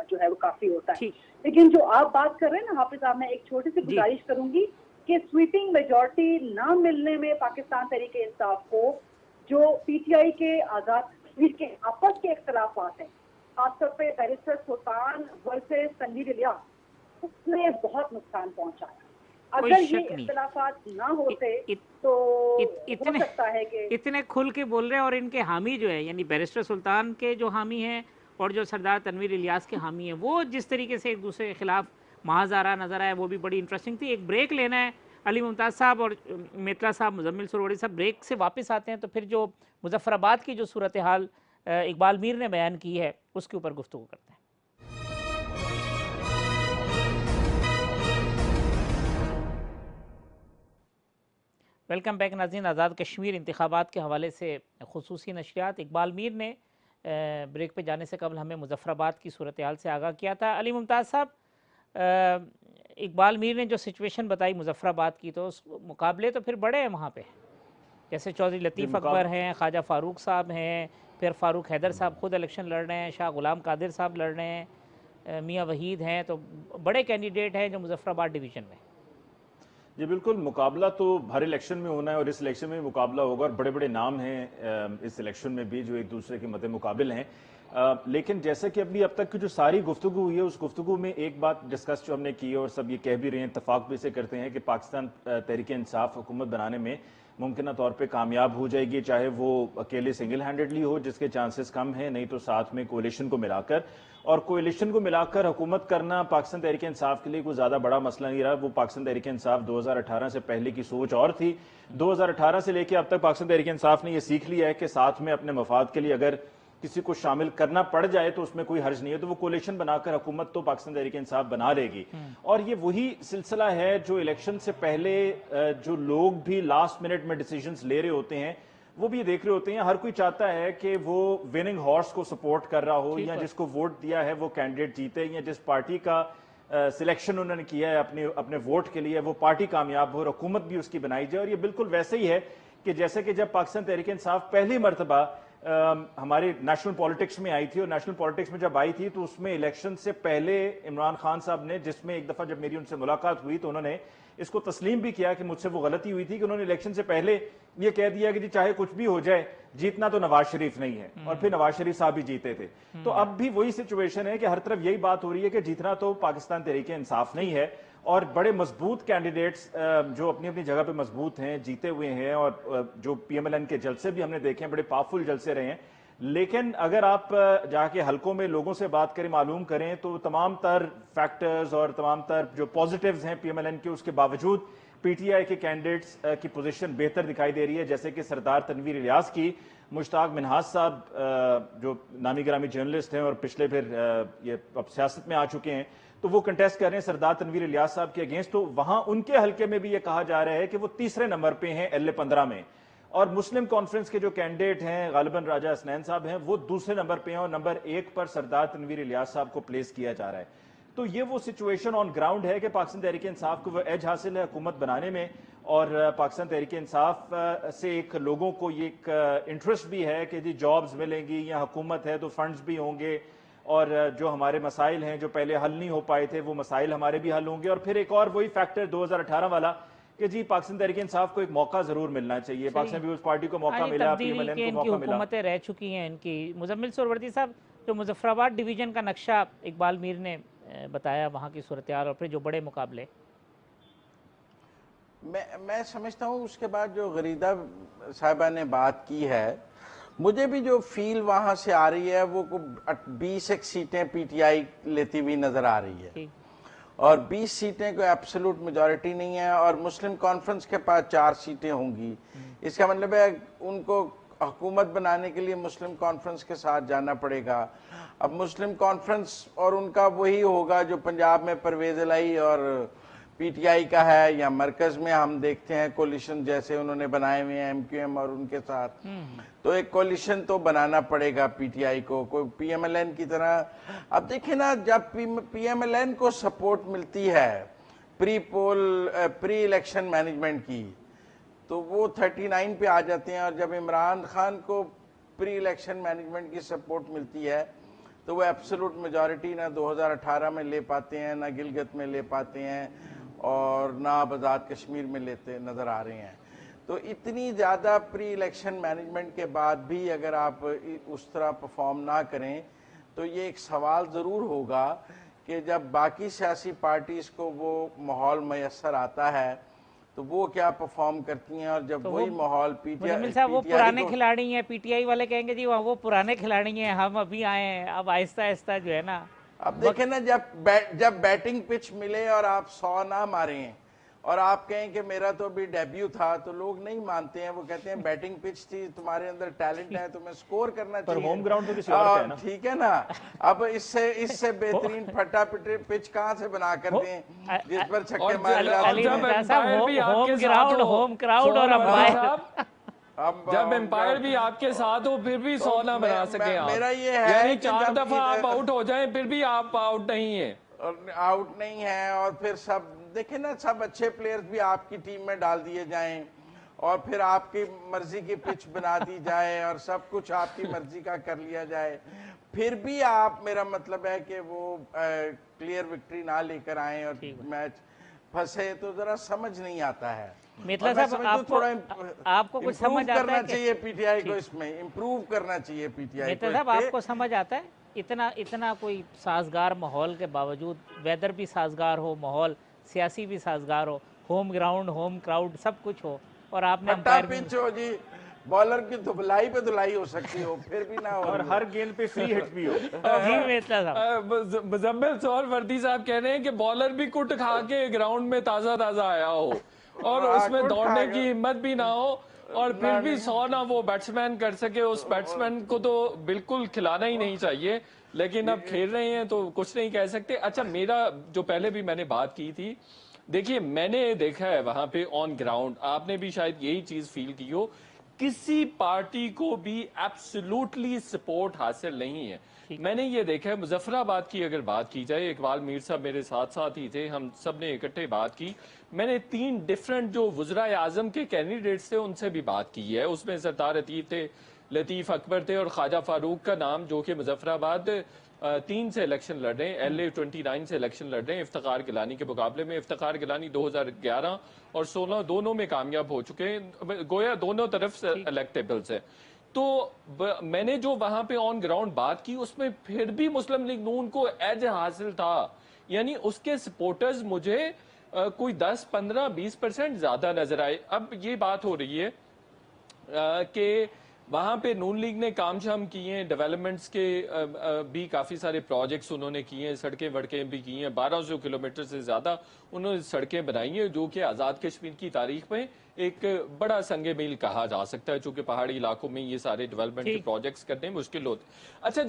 جو ہے وہ کافی ہوتا ہے. لیکن جو آپ بات کر رہے ہیں نا حافظ صاحب، میں ایک چھوٹی سی گزارش کروں گی کہ سویپنگ میجورٹی نہ ملنے میں پاکستان تحریک انصاف کو جو پی ٹی آئی کے آزاد کشمیر کے آپس کے اختلافات ہیں، خاص طور پہ بیرسٹر سلطان ورسز تنویر الیاس، اس میں بہت نقصان پہنچا ہے. اگر یہ اختلافات نہ ہوتے تو ہو سکتا ہے کہ اتنے کھل کے بول رہے ہیں، اور ان کے حامی جو ہے یعنی بیرسٹر سلطان کے جو حامی ہیں اور جو سردار تنویر الیاس کے حامی ہیں، وہ جس طریقے سے ایک دوسرے کے خلاف محاذ آرا نظر آیا وہ بھی بڑی انٹرسٹنگ تھی. ایک بریک لینا ہے. علی ممتاز صاحب اور میتلا صاحب، مزمل سروری صاحب بریک سے واپس آتے ہیں تو پھر جو مظفر آباد کی جو صورتحال اقبال میر نے بیان کی ہے اس کے اوپر گفتگو کرتے ہیں. वेलकम बैक नाज़रीन। आज़ाद कश्मीर इंतखाबात के हवाले से खुसूसी नशरियात। इकबाल मीर ने ब्रेक पे जाने से कबल हमें मुजफ्फराबाद की सूरत हाल से आगाह किया था। अली मुमताज़ साहब, इकबाल मीर ने जो सिचुएशन बताई मुजफ्फराबाद की, तो उस मुकाबले तो फिर बड़े हैं वहाँ पे, जैसे चौधरी लतीफ़ अकबर हैं, ख्वाजा फ़ारूक साहब हैं, फिर फ़ारूक हैदर साहब खुद इलेक्शन लड़ रहे हैं, शाह गुलाम कादिर साहब लड़ रहे हैं, मियाँ वहीद हैं, तो बड़े कैंडिडेट हैं जो मुजफ्फराबाद डिवीज़न में। जी बिल्कुल, मुकाबला तो हर इलेक्शन में होना है और इस इलेक्शन में भी मुकाबला होगा और बड़े बड़े नाम हैं इस इलेक्शन में भी जो एक दूसरे के मद्दे मुकाबिल हैं। लेकिन जैसे कि अभी अब तक की जो सारी गुफ्तगू हुई है, उस गुफ्तगू में एक बात डिस्कस जो हमने की है और सब ये कह भी रहे हैं, इत्तफाक भी से करते हैं कि पाकिस्तान तहरीक इंसाफ हुकूमत बनाने में मुमकिन तौर पे कामयाब हो जाएगी, चाहे वो अकेले सिंगल हैंडेडली हो जिसके चांसेस कम हैं, नहीं तो साथ में कोalition को मिलाकर। और कोalition को मिलाकर हुकूमत करना पाकिस्तान तहरीक इंसाफ के लिए कोई ज़्यादा बड़ा मसला नहीं रहा। वो पाकिस्तान तहरीक इंसाफ 2018 से पहले की सोच और थी। 2018 से लेकर अब तक पाकिस्तान तहरीक इंसाफ ने यह सीख लिया है कि साथ में अपने मफाद के लिए अगर किसी को शामिल करना पड़ जाए तो उसमें कोई हर्ज नहीं है, तो वो कोalition बनाकर हुकूमत तो पाकिस्तान तहरीक इंसाफ बना लेगी। और ये वही सिलसिला है जो इलेक्शन से पहले जो लोग भी लास्ट मिनट में डिसीजंस ले रहे होते हैं, वो भी ये देख रहे होते हैं। हर कोई चाहता है कि वो विनिंग हॉर्स को सपोर्ट कर रहा हो, या जिसको वोट दिया है वो कैंडिडेट जीते, या जिस पार्टी का सिलेक्शन उन्होंने किया है अपने वोट के लिए वो पार्टी कामयाब हो और हुकूमत भी उसकी बनाई जाए। और ये बिल्कुल वैसे ही है कि जैसे कि जब पाकिस्तान तहरीक इंसाफ पहली मरतबा हमारी नेशनल पॉलिटिक्स में आई थी, और नेशनल पॉलिटिक्स में जब आई थी तो उसमें इलेक्शन से पहले इमरान खान साहब ने, जिसमें एक दफा जब मेरी उनसे मुलाकात हुई तो उन्होंने इसको तस्लीम भी किया कि मुझसे वो गलती हुई थी कि उन्होंने इलेक्शन से पहले ये कह दिया कि जी चाहे कुछ भी हो जाए जीतना तो नवाज शरीफ नहीं है, और फिर नवाज शरीफ साहब भी जीते थे। तो अब भी वही सिचुएशन है कि हर तरफ यही बात हो रही है कि जीतना तो पाकिस्तान तहरीक इंसाफ नहीं है, और बड़े मजबूत कैंडिडेट्स जो अपनी अपनी जगह पे मजबूत हैं जीते हुए हैं, और जो PMLN के जलसे भी हमने देखे हैं बड़े पावरफुल जलसे रहे हैं। लेकिन अगर आप जाके हलकों में लोगों से बात करें, मालूम करें, तो तमाम तर फैक्टर्स और तमाम तर जो पॉजिटिव्स हैं PMLN के, उसके बावजूद PTI के कैंडिडेट्स की पोजीशन बेहतर दिखाई दे रही है। जैसे कि सरदार तनवीर इलियास की, मुश्ताक मिन्हाज साहब जो नामी ग्रामी जर्नलिस्ट हैं और पिछले फिर ये अब सियासत में आ चुके हैं, तो वो कंटेस्ट कर रहे हैं सरदार तनवीर इलियास साहब के अगेंस्ट। तो वहां उनके हलके में भी ये कहा जा रहा है कि वो तीसरे नंबर पे हैं LA 15 में, और मुस्लिम कॉन्फ्रेंस के जो कैंडिडेट हैं गालिबन राजा हसनैन साहब हैं, वो दूसरे नंबर पे हैं, और नंबर 1 पर सरदार तनवीर इलियास साहब को प्लेस किया जा रहा है। तो ये वो सिचुएशन ऑन ग्राउंड है कि पाकिस्तान तहरीक इंसाफ को वो एज हासिल है हुकूमत बनाने में, और पाकिस्तान तहरीक इंसाफ से एक लोगों को ये एक इंटरेस्ट भी है कि जी जॉब्स मिलेंगी, या हुकूमत है तो फंड्स भी होंगे, और जो हमारे मसाइल हैं जो पहले हल नहीं हो पाए थे वो मसाइल हमारे भी हल होंगे। और फिर एक और वही फैक्टर 2018 वाला कि जी पाकिस्तान तहरीक इंसाफ को एक मौका जरूर मिलना चाहिए। पाकिस्तान पीपल्स पार्टी को मौका मिला, PMLN को मौका मिला, हुकूमतें रह चुकी हैं इनकी। मुजम्मिल सोहरावर्दी साहब, जो मुजफ्फराबाद डिवीजन का नक्शा इकबाल मीर ने बताया, वहाँ की सूरत हाल और फिर जो बड़े मुकाबले, मैं समझता हूँ उसके बाद जो गरीदा साहिबा ने बात की है, मुझे भी जो फील वहां से आ रही है वो 20 एक सीटें PTI लेती हुई नजर आ रही है, और 20 सीटें कोई एब्सोल्यूट मेजॉरिटी नहीं है, और मुस्लिम कॉन्फ्रेंस के पास 4 सीटें होंगी। इसका मतलब है उनको हुकूमत बनाने के लिए मुस्लिम कॉन्फ्रेंस के साथ जाना पड़ेगा। अब मुस्लिम कॉन्फ्रेंस और उनका वही होगा जो पंजाब में परवेज इलाही और PTI का है, या मरकज में हम देखते हैं कोलिशन जैसे उन्होंने बनाए हुए हैं MQM और उनके साथ, तो एक कोलिशन तो बनाना पड़ेगा PTI को, कोई PMLN की तरह। अब देखिए ना, जब PMLN को सपोर्ट मिलती है प्री इलेक्शन मैनेजमेंट की, तो वो 39 पे आ जाते हैं, और जब इमरान खान को प्री इलेक्शन मैनेजमेंट की सपोर्ट मिलती है तो वो एब्सोल्यूट मेजॉरिटी ना 2018 में ले पाते हैं, ना गिलगित में ले पाते हैं, और ना आज़ाद कश्मीर में लेते नज़र आ रहे हैं। तो इतनी ज़्यादा प्री इलेक्शन मैनेजमेंट के बाद भी अगर आप उस तरह परफॉर्म ना करें तो ये एक सवाल ज़रूर होगा कि जब बाकी सियासी पार्टीज़ को वो माहौल मैसर आता है तो वो क्या परफॉर्म करती हैं, और जब तो वही माहौल मुजम्मिल साहब वो पुराने खिलाड़ी हैं, PTI वाले कहेंगे जी वो पुराने खिलाड़ी हैं, हम अभी आए हैं, अब आहिस्ता आहिस्ता जो है ना। अब देखें ना, जब बैटिंग पिच मिले और आप 100 ना मारें اور آپ کہیں کہ میرا تو ابھی ڈیبیو تھا، تو لوگ نہیں مانتے ہیں، وہ کہتے ہیں بیٹنگ پچ تھی، تمہارے اندر ٹیلنٹ ہے، تمہیں سکور کرنا چاہیے۔ ہوم گراؤنڈ تو کسی اور کا ہے نا، ٹھیک ہے نا، اب اس سے بہترین پھٹا پچ کہاں سے بنا کر دیں جس پر چھکے مارے جا علی سکتے ہیں؟ ممتاز صاحب، ہوم گراؤنڈ، ہوم کراؤڈ اور امپائر، جب امپائر بھی آپ کے ساتھ ہو پھر بھی 100 نہ بنا سکیں آپ، میرا یہ ہے یعنی کہ 4 جب دفعہ آپ آؤٹ ہو جائیں پھر بھی آپ آؤٹ نہیں ہیں، آؤٹ نہیں ہے، اور پھر سب دیکھیں نا، سب اچھے پلیئرز بھی آپ کی ٹیم میں ڈال دیے جائیں اور پھر آپ کی مرضی کی پچ بنا دی جائے اور سب کچھ آپ کی مرضی کا کر لیا جائے، پھر بھی آپ، میرا مطلب ہے کہ وہ کلیئر وکٹری نہ لے کر آئیں اور میچ پھنسے، تو ذرا سمجھ نہیں آتا ہے۔ میتلا صاحب آپ کو کچھ سمجھ آتا ہے کرنا چاہیے پی ٹی آئی کو، اس میں امپروو کرنا چاہیے پی ٹی آئی کو۔ میتلا صاحب آپ کو سمجھ آتا ہے اتنا کوئی سازگار ماحول کے باوجود، ویدر بھی سازگار ہو، ماحول سیاسی بھی سازگار ہو، ہوم گراؤنڈ، ہوم کراؤڈ سب کچھ ہو، اور آپ نے امپائر بھی پچ ہو جی، بالر کی دھلائی پہ دھلائی ہو سکتی ہو، پھر بھی نہ ہو، اور ہر گیند پہ فری ہٹ بھی ہو۔ جی میتلا صاحب، مزمل سور وردی صاحب کہہ رہے ہیں کہ بالر بھی کٹ کھا کے گراؤنڈ میں تازہ آیا ہو اور اس میں دوڑنے کی ہمت بھی نہ ہو، اور پھر بھی 100 نہ وہ بیٹسمین کر سکے، اس بیٹسمین کو تو بالکل کھلانا ہی نہیں چاہیے، لیکن اب کھیل رہے ہیں تو کچھ نہیں کہہ سکتے۔ اچھا، میرا جو پہلے بھی میں نے بات کی تھی، دیکھیے میں نے دیکھا ہے وہاں پہ آن گراؤنڈ، آپ نے بھی شاید یہی چیز فیل کی ہو، کسی پارٹی کو بھی ایبسولوٹلی سپورٹ حاصل نہیں ہے۔ میں نے یہ دیکھا ہے، مظفر آباد کی اگر بات کی جائے، اقبال میر صاحب میرے ساتھ ہی تھے، ہم سب نے اکٹھے بات کی، میں نے 3 ڈیفرنٹ جو وزرائے اعظم کے کینڈیڈیٹس تھے ان سے بھی بات کی ہے، اس میں سردار عطیف تھے، لطیف اکبر تھے، اور خواجہ فاروق کا نام، جو کہ مظفر آباد 3 سے الیکشن لڑ رہے ہیں، ایل اے 29 سے الیکشن لڑ رہے ہیں افتخار گیلانی کے مقابلے میں۔ افتخار گیلانی 2011 اور 16 دونوں میں کامیاب ہو چکے ہیں، گویا دونوں طرف سے الیکٹیبلز ہیں۔ تو میں نے جو وہاں پہ آن گراؤنڈ بات کی، اس میں پھر بھی مسلم لیگ نون کو ایج حاصل تھا، یعنی اس کے سپورٹرز مجھے کوئی 10, 15, 20% زیادہ نظر آئے۔ اب یہ بات ہو رہی ہے کہ وہاں پہ نون لیگ نے کام شام کیے ہیں، ڈیولپمنٹس کے بھی کافی سارے پروجیکٹس انہوں نے کیے ہیں، سڑکیں وڑکیں بھی کی ہیں، 1200 کلومیٹر سے زیادہ انہوں نے سڑکیں بنائی ہیں، جو کہ آزاد کشمیر کی تاریخ میں ایک بڑا سنگ میل کہا جا سکتا ہے، چونکہ پہاڑی علاقوں میں یہ سارے ڈیولپمنٹ کے پروجیکٹس کرنے مشکل ہوتے۔ اچھا،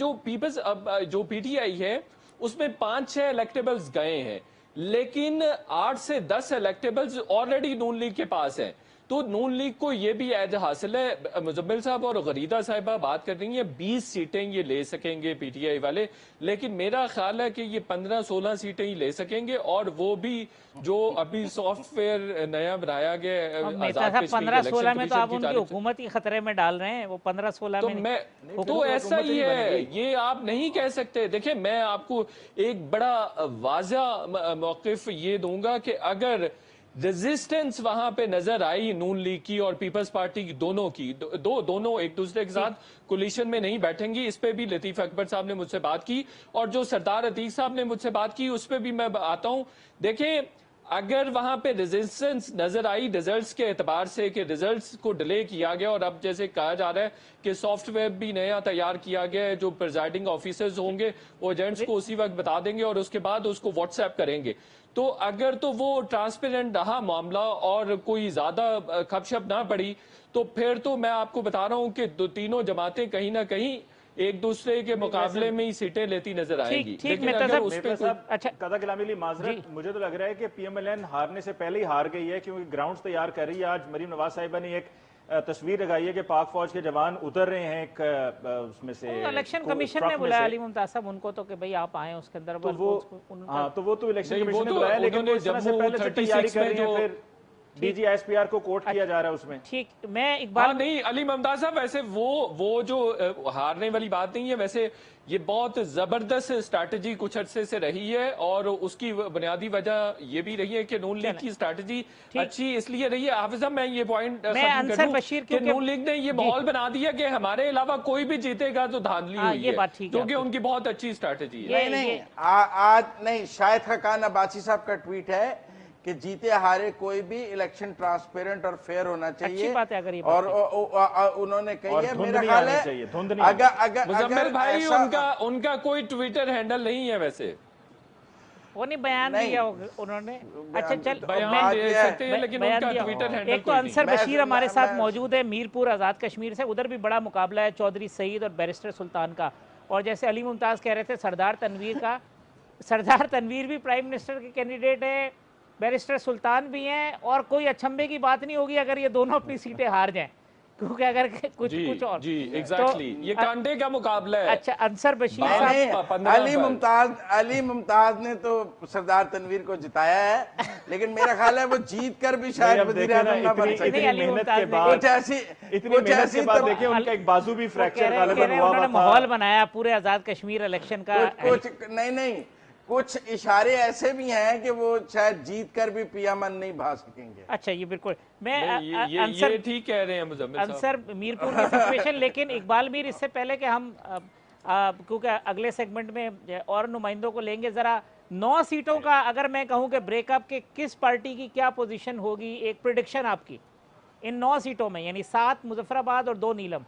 جو پی ٹی آئی ہے اس میں 5-6 الیکٹیبلز گئے ہیں، لیکن 8 سے 10 الیکٹیبلز آلریڈی نون لیگ کے پاس ہیں، تو نون لیگ کو یہ بھی عہد حاصل ہے۔ مزمل صاحب اور غریدہ صاحبہ بات کر رہی ہیں 20 سیٹیں یہ لے سکیں گے پی ٹی آئی والے، لیکن میرا خیال ہے کہ یہ 15-16 سیٹیں ہی لے سکیں گے، اور وہ بھی جو ابھی سافٹ ویئر نیا بنایا گیا 15-16 میں تو آپ ان کی حکومت ہی خطرے میں ڈال رہے ہیں، وہ 15-16 میں تو ایسا ہی ہے، یہ آپ نہیں کہہ سکتے۔ دیکھیں، میں آپ کو ایک بڑا واضح موقف یہ دوں گا کہ اگر ریزسٹنس وہاں پہ نظر آئی نون لیگ کی اور پیپلز پارٹی کی، دونوں ایک دوسرے کے ساتھ کولیشن میں نہیں بیٹھیں گی، اس پہ بھی لطیف اکبر صاحب نے مجھ سے بات کی، اور جو سردار عتیق صاحب نے مجھ سے بات کی اس پہ بھی میں آتا ہوں۔ دیکھیں، اگر وہاں پہ ریزسٹنس نظر آئی ریزلٹس کے اعتبار سے کہ ریزلٹس کو ڈیلے کیا گیا، اور اب جیسے کہا جا رہا ہے کہ سافٹ ویئر بھی نیا تیار کیا گیا ہے، جو پریزائڈنگ آفیسرز ہوں گے وہ ایجنٹس کو اسی وقت بتا دیں گے اور اس کے بعد اس کو واٹس ایپ کریں گے، تو اگر تو وہ ٹرانسپیرنٹ رہا معاملہ اور کوئی زیادہ کھپ شپ نہ پڑی، تو پھر تو میں آپ کو بتا رہا ہوں کہ تینوں جماعتیں کہیں نہ کہیں ایک دوسرے کے مقابلے میں ہی سیٹیں لیتی نظر آئیں گی۔ لیکن اگر اس پہ قضا کلامی علی معذرت، مجھے تو لگ رہا ہے کہ پی ایم ایل این ہارنے سے پہلے ہی ہار گئی ہے، کیونکہ گراؤنڈز تیار کر رہی ہے۔ آج مریم نواز صاحبہ نے ایک تصویر لگائی ہے کہ پاک فوج کے جوان اتر رہے ہیں ایک اس میں سے، الیکشن کمیشن نے بلایا علی ممتاز صاحب ان کو، تو کہ بھئی آپ آئیں اس کے اندر، تو وہ تو الیکشن کمیشن نے بلایا، لیکن وہ اس طرح سے پہلے سے تیاری کر رہی ہیں، پھر D G S P R کو کوٹ کیا جا رہا ہے اس میں۔ ٹھیک، میں اقبال نہیں علی ممتاز صاحب، ویسے وہ جو ہارنے والی بات نہیں ہے، ویسے یہ بہت زبردست اسٹریٹجی کچھ عرصے سے رہی ہے، اور اس کی بنیادی وجہ یہ بھی رہی ہے کہ نون لیگ کی اسٹریٹجی اچھی اس لیے رہی ہے۔ حافظ صاحب، میں یہ پوائنٹ ختم کر دوں کہ نون لیگ نے یہ ماحول بنا دیا کہ ہمارے علاوہ کوئی بھی جیتے گا تو دھاندلی ہوئی ہے، جو کہ ان کی بہت اچھی اسٹریٹجی ہے۔ نہیں، آج نہیں، شاہد خاقان عباسی صاحب کا ٹویٹ ہے کہ جیتے ہارے کوئی بھی الیکشن ٹرانسپیرنٹ اور فیئر ہونا چاہیے، اور انہوں نے کہی ہے، میرا خیال ہے مزمل بھائی ان کا کوئی ٹویٹر ہینڈل نہیں ہے ویسے۔ वो नहीं बयान नहीं। दिया उन्होंने। अच्छा चल बयान मैं दे दिया है। सकते हैं लेकिन बयान उनका दिया। ट्विटर हैंडल एक तो कोई नहीं। अंसर मैं- बशीर हमारे मैं- साथ मैं- मौजूद है मीरपुर आज़ाद कश्मीर से, उधर भी बड़ा मुकाबला है चौधरी सईद और बैरिस्टर सुल्तान का। और जैसे अली मुमताज़ कह रहे थे सरदार तनवीर का, सरदार तनवीर भी प्राइम मिनिस्टर के कैंडिडेट है, बैरिस्टर सुल्तान भी हैं, और कोई अचंभे की बात नहीं होगी अगर ये दोनों अपनी सीटें हार जाएं, क्योंकि अगर कुछ जी कुछ और जी एग्जैक्टली ये कांटे का मुकाबला है। अच्छा अंसर बशीर बात- साहब नहीं, 15 अली मुमताज ने तो सरदार तनवीर को जिताया है, लेकिन मेरा ख्याल है वो जीत कर भी शायद अब वजीर देखिए ना, आजम ना बन इतनी सके। नहीं, अली मेहनत मुमताज के ने- बाद कुछ ऐसी इतनी मेहनत के बाद देखिए उनका एक बाजू भी फ्रैक्चर गालिबन हुआ उन्होंने था। माहौल बनाया पूरे आज़ाद कश्मीर इलेक्शन का। कुछ नहीं, कुछ इशारे ऐसे भी हैं कि वो शायद जीत कर भी पियामन नहीं भा सकेंगे। अच्छा ये बिल्कुल मैं नहीं, ये अंसर ठीक कह रहे हैं मुजम्मिल साहब। अंसर मीरपुर की सिचुएशन, लेकिन इकबाल मीर इससे पहले कि हम क्योंकि अगले सेगमेंट में और नुमाइंदों को लेंगे, ज़रा 9 सीटों का अगर मैं कहूं कि ब्रेकअप के किस पार्टी की क्या पोजीशन होगी, एक प्रिडिक्शन आपकी इन 9 सीटों में, यानी 7 मुजफ्फराबाद और 2 नीलम।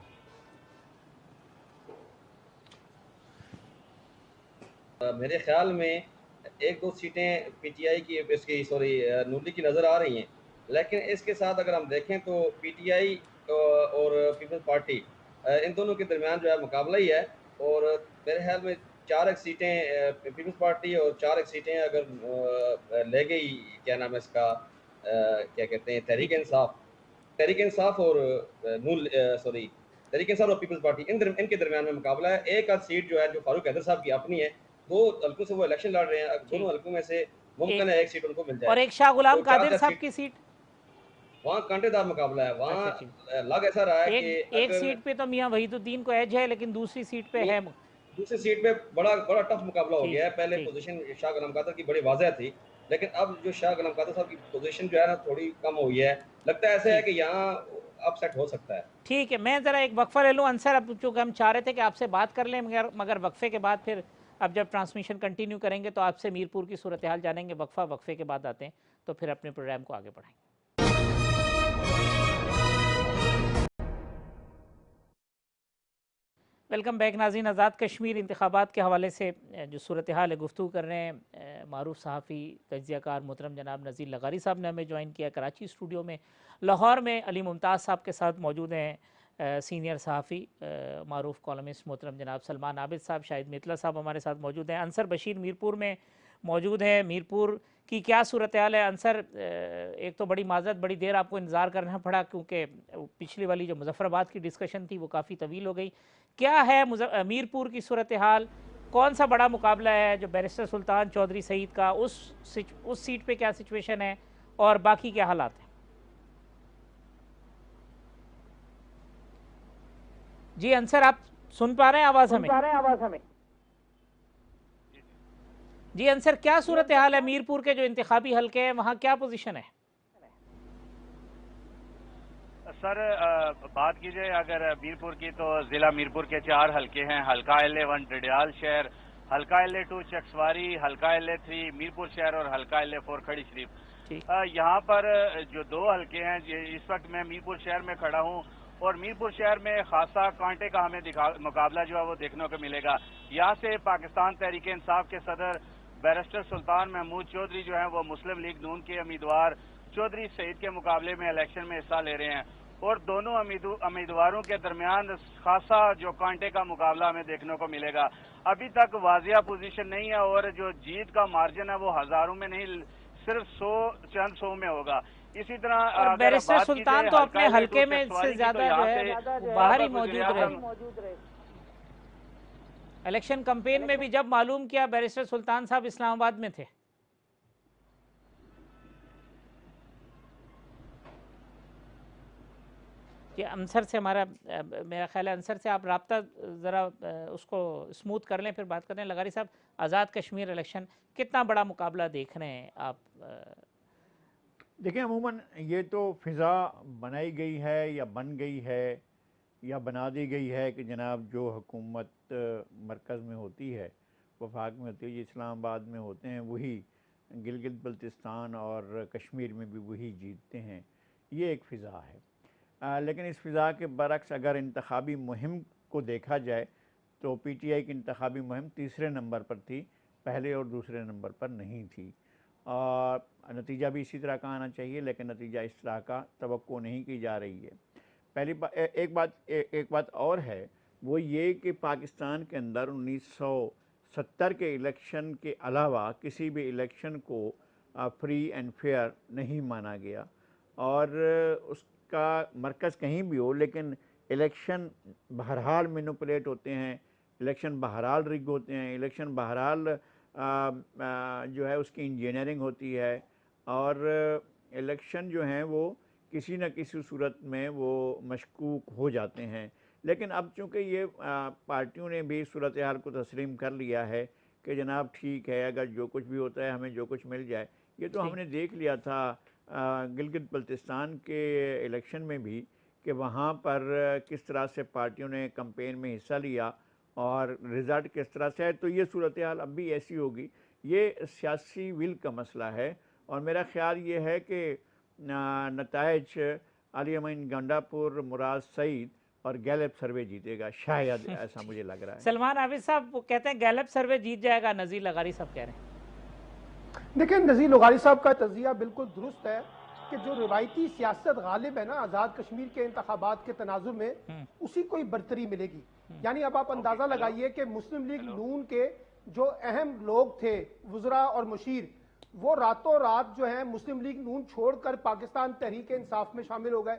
मेरे ख्याल में 1-2 सीटें पीटीआई की, इसकी सॉरी नूली की नज़र आ रही हैं, लेकिन इसके साथ अगर हम देखें तो पीटीआई और पीपल्स पार्टी इन दोनों के दरमियान जो है मुकाबला ही है। और मेरे ख्याल में 4 एक सीटें पीपल्स पार्टी और 4 एक सीटें अगर ले गई, क्या नाम है इसका, क्या कहते हैं, तहरीक इंसाफ और सॉरी तहरीक इंसाफ और पीपल्स पार्टी, इनके दरमियान में मुकाबला है। एक आध सीट जो है जो फारूक हैदर साहब की अपनी है, 2 हल्कों से वो इलेक्शन लड़ रहे हैं, दोनों हल्कों में से मुमकिन है एक सीट उनको मिल जाए। और एक शाह गुलाम तो 4 कादिर साहब सीट की सीट, वहाँ कांटेदार मुकाबला है। वहाँ अच्छा, लग ऐसा रहा है कि एक अगर सीट पे तो मियां वहीदुद्दीन को एज है, लेकिन दूसरी सीट पे है। दूसरी सीट पे बड़ा बड़ा टफ मुकाबला हो ठीक, गया है। पहले ठीक। पोजीशन शाह गुलाम कादर की बड़ी वाज़ह थी, लेकिन अब जो शाह गुलाम कादर साहब की पोजीशन जो है ना थोड़ी कम हुई है। लगता है ऐसा है कि यहाँ अपसेट हो सकता है। ठीक है, मैं ज़रा एक वक्फा ले लूँ अंसर। अब चूँकि हम चाह रहे थे कि आपसे बात कर लें, मगर वक्फे के बाद फिर अब जब ट्रांसमिशन कंटिन्यू करेंगे तो आपसे मीरपुर की सूरत हाल जानेंगे। वक्फे के बाद आते हैं तो फिर अपने प्रोग्राम को आगे बढ़ाएंगे। वेलकम बैक नाज़रीन। आज़ाद कश्मीर इंतखाबात के हवाले से जो सूरत हाल है गुफ्तगू कर रहे हैं। मारूफ सहाफ़ी तज्ज़ियाकार मोहतरम जनाब नज़ीर लगारी साहब ने हमें ज्वाइन किया कराची स्टूडियो में। लाहौर में अली मुमताज़ साहब के साथ मौजूद हैं सीनियर सहाफ़ी मारूफ कॉलमिस्ट मोहतरम जनाब सलमान आबिद साहब। शाहिद मितला साहब हमारे साथ मौजूद हैं। अंसर बशीर मीरपुर में मौजूद है। मीरपुर की क्या सूरत हाल है अंसर? एक तो बड़ी माज़रत, बड़ी देर आपको इंतज़ार करना पड़ा क्योंकि पिछली वाली जो मुजफ्फराबाद की डिस्कशन थी वो काफ़ी तवील हो गई। क्या है मीरपुर की सूरत हाल? कौन सा बड़ा मुकाबला है जो बैरिस्टर सुल्तान चौधरी सईद का, उस सीट पे क्या सिचुएशन है और बाकी क्या हालात हैं? जी अंसर, आप सुन पा रहे हैं आवाज़ हमें? जी अंसर, क्या सूरत हाल है मीरपुर के जो इंतखाबी हलके हैं वहाँ क्या पोजीशन है? सर बात की जाए अगर मीरपुर की तो जिला मीरपुर के 4 हलके हैं। हलका LA1 डडियाल शहर, हलका LA2 चक्सवारी, हलका LA3 मीरपुर शहर और हलका LA4 खड़ी शरीफ। यहाँ पर जो 2 हलके हैं, इस वक्त मैं मीरपुर शहर में खड़ा हूँ और मीरपुर शहर में खासा कांटे का हमें मुकाबला जो है वो देखने को मिलेगा। यहाँ से पाकिस्तान तहरीक इंसाफ के सदर बैरिस्टर सुल्तान महमूद चौधरी जो है वो मुस्लिम लीग नून के उम्मीदवार चौधरी सईद के मुकाबले में इलेक्शन में हिस्सा ले रहे हैं और दोनों उम्मीदवारों के दरमियान खासा जो कांटे का मुकाबला हमें देखने को मिलेगा। अभी तक वाजिया पोजीशन नहीं है और जो जीत का मार्जिन है वो हजारों में नहीं, सिर्फ 100 चंद 100 में होगा। इसी तरह बैरिस्टर सुल्तान तो अपने हलके में से ज्यादा जो है बाहर ही मौजूद रहे। इलेक्शन कैंपेन में भी जब मालूम किया बैरिस्टर सुल्तान साहब इस्लामाबाद में थे। कि अंसर से मेरा ख्याल है अंसर से आप राब्ता ज़रा उसको स्मूथ कर लें, फिर बात करें। लगारी साहब, आज़ाद कश्मीर इलेक्शन कितना बड़ा मुकाबला देख रहे हैं आप? देखिए अमूमन ये तो फ़िज़ा बनाई गई है या बन गई है या बना दी गई है कि जनाब जो हुकूमत मरकज़ में होती है, वफाक में होती है, जो इस्लामाबाद में होते हैं वही गिलगित बल्तिस्तान और कश्मीर में भी वही जीतते हैं। ये एक फ़िज़ा है। लेकिन इस फ़िज़ा के बरक्स अगर इंतखाबी मुहिम को देखा जाए तो PTI की इंतखाबी मुहिम तीसरे नंबर पर थी पहले और दूसरे नंबर पर नहीं थी, और नतीजा भी इसी तरह का आना चाहिए, लेकिन नतीजा इस तरह का तवक्को नहीं की जा रही है। एक बात और है, वो ये कि पाकिस्तान के अंदर 1970 के इलेक्शन के अलावा किसी भी इलेक्शन को फ्री एंड फेयर नहीं माना गया, और उसका मरकज़ कहीं भी हो, लेकिन इलेक्शन बहरहाल मैनिपुलेट होते हैं, इलेक्शन बहरहाल रिग होते हैं, इलेक्शन बहरहाल जो है उसकी इंजीनियरिंग होती है, और इलेक्शन जो हैं वो किसी न किसी सूरत में वो मशकूक हो जाते हैं। लेकिन अब चूँकि ये पार्टियों ने भी सूरत हाल को तस्लीम कर लिया है कि जनाब ठीक है, अगर जो कुछ भी होता है हमें जो कुछ मिल जाए। ये तो हमने देख लिया था गिलगित बल्तिस्तान के इलेक्शन में भी कि वहाँ पर किस तरह से पार्टियों ने कैंपेन में हिस्सा लिया और रिज़ल्ट किस तरह से है। तो ये सूरत हाल अब भी ऐसी होगी। ये सियासी विल का मसला है, और मेरा ख्याल ये है कि नताइज अली अमीन गंडापुर, मुराद सईद और गैलप सर्वे जीतेगा, शायद ऐसा मुझे लग रहा है। सलमान आबिद साहब वो कहते हैं गैलप सर्वे जीत जाएगा, नज़ीर लगारी साहब कह रहे हैं। देखिए, नज़ीर लगारी साहब का तजिया बिल्कुल दुरुस्त है कि जो रिवायती सियासत गालिब है ना आज़ाद कश्मीर के इंतखाबात के तनाजुर में, उसी को ही बरतरी मिलेगी। यानी अब आप अंदाजा लगाइए कि मुस्लिम लीग नून के जो अहम लोग थे, वुज़रा और मुशीर, वो रातों रात जो है मुस्लिम लीग नून छोड़कर पाकिस्तान तहरीक इंसाफ में शामिल हो गए।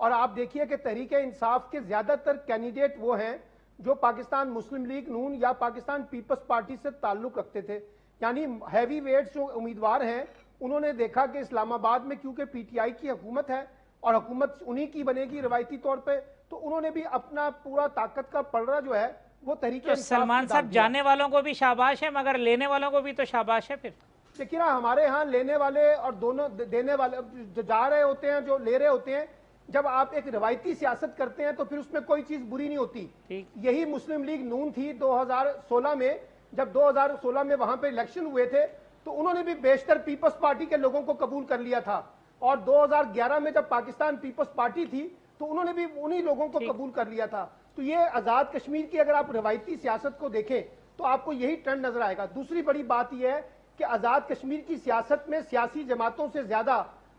और आप देखिए कि तहरीक इंसाफ के ज्यादातर कैंडिडेट वो हैं जो पाकिस्तान मुस्लिम लीग नून या पाकिस्तान पीपल्स पार्टी से ताल्लुक रखते थे। यानी हैवी वेट्स जो उम्मीदवार हैं, उन्होंने देखा कि इस्लामाबाद में क्योंकि पीटीआई की हुकूमत है और हुकूमत उन्हीं की बनेगी रवायती तौर पे, तो उन्होंने भी अपना पूरा ताकत का पलड़ा जो है वो तहरीक तो सलमान साहब जाने वालों को भी शाबाश है, मगर लेने वालों को भी तो शाबाश है। फिर देखिए ना, हमारे यहाँ लेने वाले और दोनों देने वाले जो जा रहे होते हैं, जो ले रहे होते हैं, जब आप एक रवायती सियासत करते हैं तो फिर उसमें कोई चीज बुरी नहीं होती। यही मुस्लिम लीग नून थी 2016 में, जब 2016 में वहां पे इलेक्शन हुए थे तो उन्होंने भी बेशतर पीपल्स पार्टी के लोगों को कबूल कर लिया था, और 2011 में जब पाकिस्तान पीपल्स पार्टी थी तो उन्होंने भी उन्हीं लोगों को कबूल कर लिया था। तो ये आजाद कश्मीर की अगर आप रवायती सियासत को देखें तो आपको यही ट्रेंड नजर आएगा। दूसरी बड़ी बात यह है कि आजाद कश्मीर की सियासत में सियासी जमातों से ज्यादा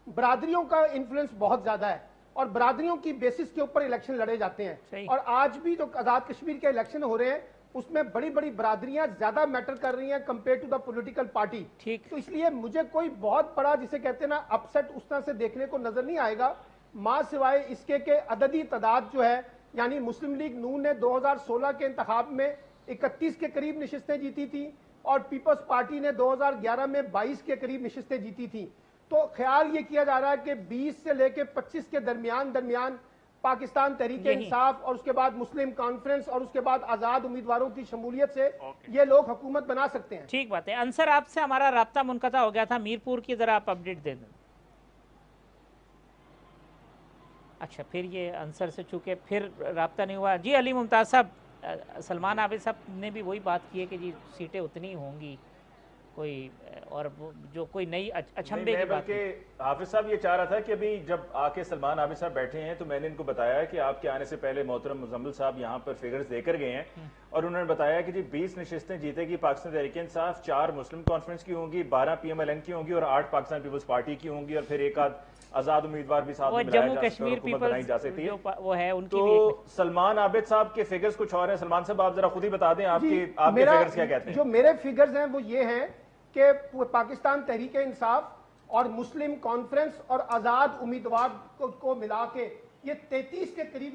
बरादरियों का इन्फ्लुएंस बहुत ज्यादा है, और बरादरियों की बेसिस के ऊपर इलेक्शन लड़े जाते हैं। और आज भी जो आजाद कश्मीर के इलेक्शन हो रहे हैं उसमें बड़ी बड़ी बरादरियां ज्यादा मैटर कर रही हैं compare to the political party. तो इसलिए मुझे कोई बहुत बड़ा जिसे कहते हैं ना अपसेट उस तरह से देखने को नजर नहीं आएगा, मां सिवाय इसके के अददी तादाद जो है, यानी मुस्लिम लीग नून ने 2016 के इंतखाब में 31 के करीब नशिस्तें जीती थी और पीपल्स पार्टी ने 2011 में 22 के करीब नशिस्तें जीती थी। तो ख्याल ये किया जा रहा है कि 20 से लेकर 25 के दरमियान पाकिस्तान तहरीक इंसाफ और उसके बाद मुस्लिम कॉन्फ्रेंस और उसके बाद आजाद उम्मीदवारों की शमूलियत से ये लोग हुकूमत बना सकते हैं। ठीक बात है। अंसर, आपसे हमारा राब्ता मुनक़ता हो गया था, मीरपुर की जरा आप अपडेट दे दें। अच्छा, फिर ये अंसर से चूंकि फिर राब्ता नहीं हुआ। जी अली मुमताज़ साहब, सलमान आबिद साहब ने भी वही बात की है कि जी सीटें उतनी होंगी, कोई और जो कोई नई अचंभे की बात है। हाफिज साहब ये चाह रहा था कि अभी जब आके सलमान आबिद साहब बैठे हैं तो मैंने इनको बताया कि आपके आने से पहले मोहतरम मुजम्मिल साहब यहाँ पर फिगर्स देकर गए हैं और उन्होंने बताया कि जी 20 नशिस्तें जीतेगी पाकिस्तान तहरीक इंसाफ, 4 मुस्लिम कॉन्फ्रेंस की होंगी, 12 PMLN की होंगी और 8 पाकिस्तान पीपल्स पार्टी की होंगी, और फिर एक आध आजाद उम्मीदवार भी साथ में जम्मू कश्मीर बनाई जा सकती है। वो है उनकी। तो सलमान आबिद साहब के फिगर्स कुछ और हैं। सलमान साहब आप जरा खुद ही बता दें आपके फिगर्स क्या कहते हैं। जो मेरे फिगर्स हैं वो ये हैं कि पाकिस्तान तहरीक इंसाफ और मुस्लिम कॉन्फ्रेंस और आजाद उम्मीदवार को मिला के ये 33 के करीब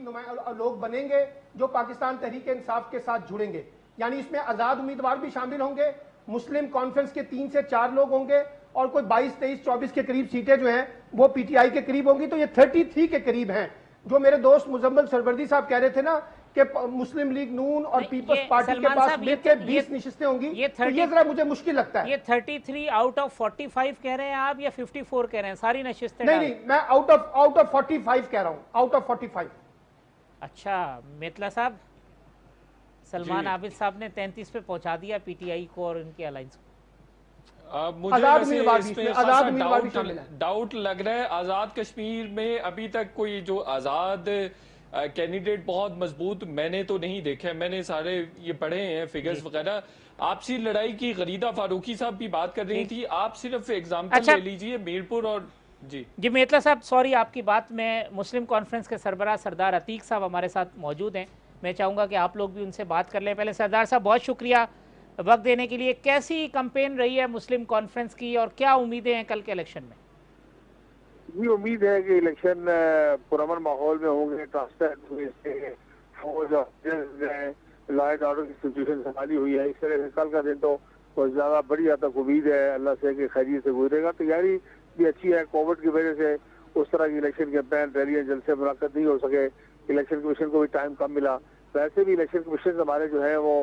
लोग बनेंगे जो पाकिस्तान तहरीक इंसाफ के साथ जुड़ेंगे। यानी इसमें आजाद उम्मीदवार भी शामिल होंगे, मुस्लिम कॉन्फ्रेंस के 3 से 4 लोग होंगे और कोई 22, 23, 24 के करीब सीटें जो हैं वो पीटीआई के करीब होंगी। तो ये 33 के करीब हैं। जो मेरे दोस्त मुजम्मिल सरवर्दी साहब कह रहे थे ना कि मुस्लिम लीग नून और पीपल्स पार्टी के पास मिलकर 20 नशिस्तें होंगी, तो ये जरा मुझे मुश्किल लगता है। ये 33 आउट ऑफ 45 कह रहे हैं आप या 54 कह रहे हैं? सारी नशिस्तें नहीं, मैं आउट ऑफ 45 कह रहा हूं, आउट ऑफ 45। अच्छा मेतला साहब, सलमान आबिद साहब ने 33 पे पहुंचा दिया पीटीआई को और उनकी अलायंस को। मुझे डाउट लग रहा है आजाद कश्मीर में अभी तक कोई जो आजाद कैंडिडेट बहुत मजबूत मैंने तो नहीं देखे, मैंने सारे ये पढ़े हैं फिगर्स वगैरह। आपसी लड़ाई की गरीदा फारूकी साहब भी बात कर रही थी, आप सिर्फ एग्जाम्पल ले लीजिए मीरपुर और जी मेतला साहब, सॉरी आपकी बात में, मुस्लिम कॉन्फ्रेंस के सरबराह सरदार अतीक साहब हमारे साथ मौजूद हैं, मैं चाहूँगा कि आप लोग भी उनसे बात कर लें। पहले सरदार साहब बहुत शुक्रिया वक्त देने के लिए। कैसी कैंपेन रही है मुस्लिम कॉन्फ्रेंस की और क्या उम्मीदें हैं कल के इलेक्शन में? जी उम्मीद है कि इलेक्शन पुरअमन माहौल में होंगे, ट्रांसपेरेंट, फौज और लॉ एंड ऑर्डर की सिचुएशन संभाली हुई है। इस तरह से कल का दिन तो बहुत ज्यादा बड़ी हद तक उम्मीद है अल्लाह से कि खैरियत से गुजरेगा। तैयारी भी अच्छी है, कोविड की वजह से उस तरह की इलेक्शन कैंपेन रैलियां जलसे मुनाकिद नहीं हो सके, इलेक्शन कमीशन को भी टाइम कम मिला। वैसे भी इलेक्शन कमीशन हमारे जो है वो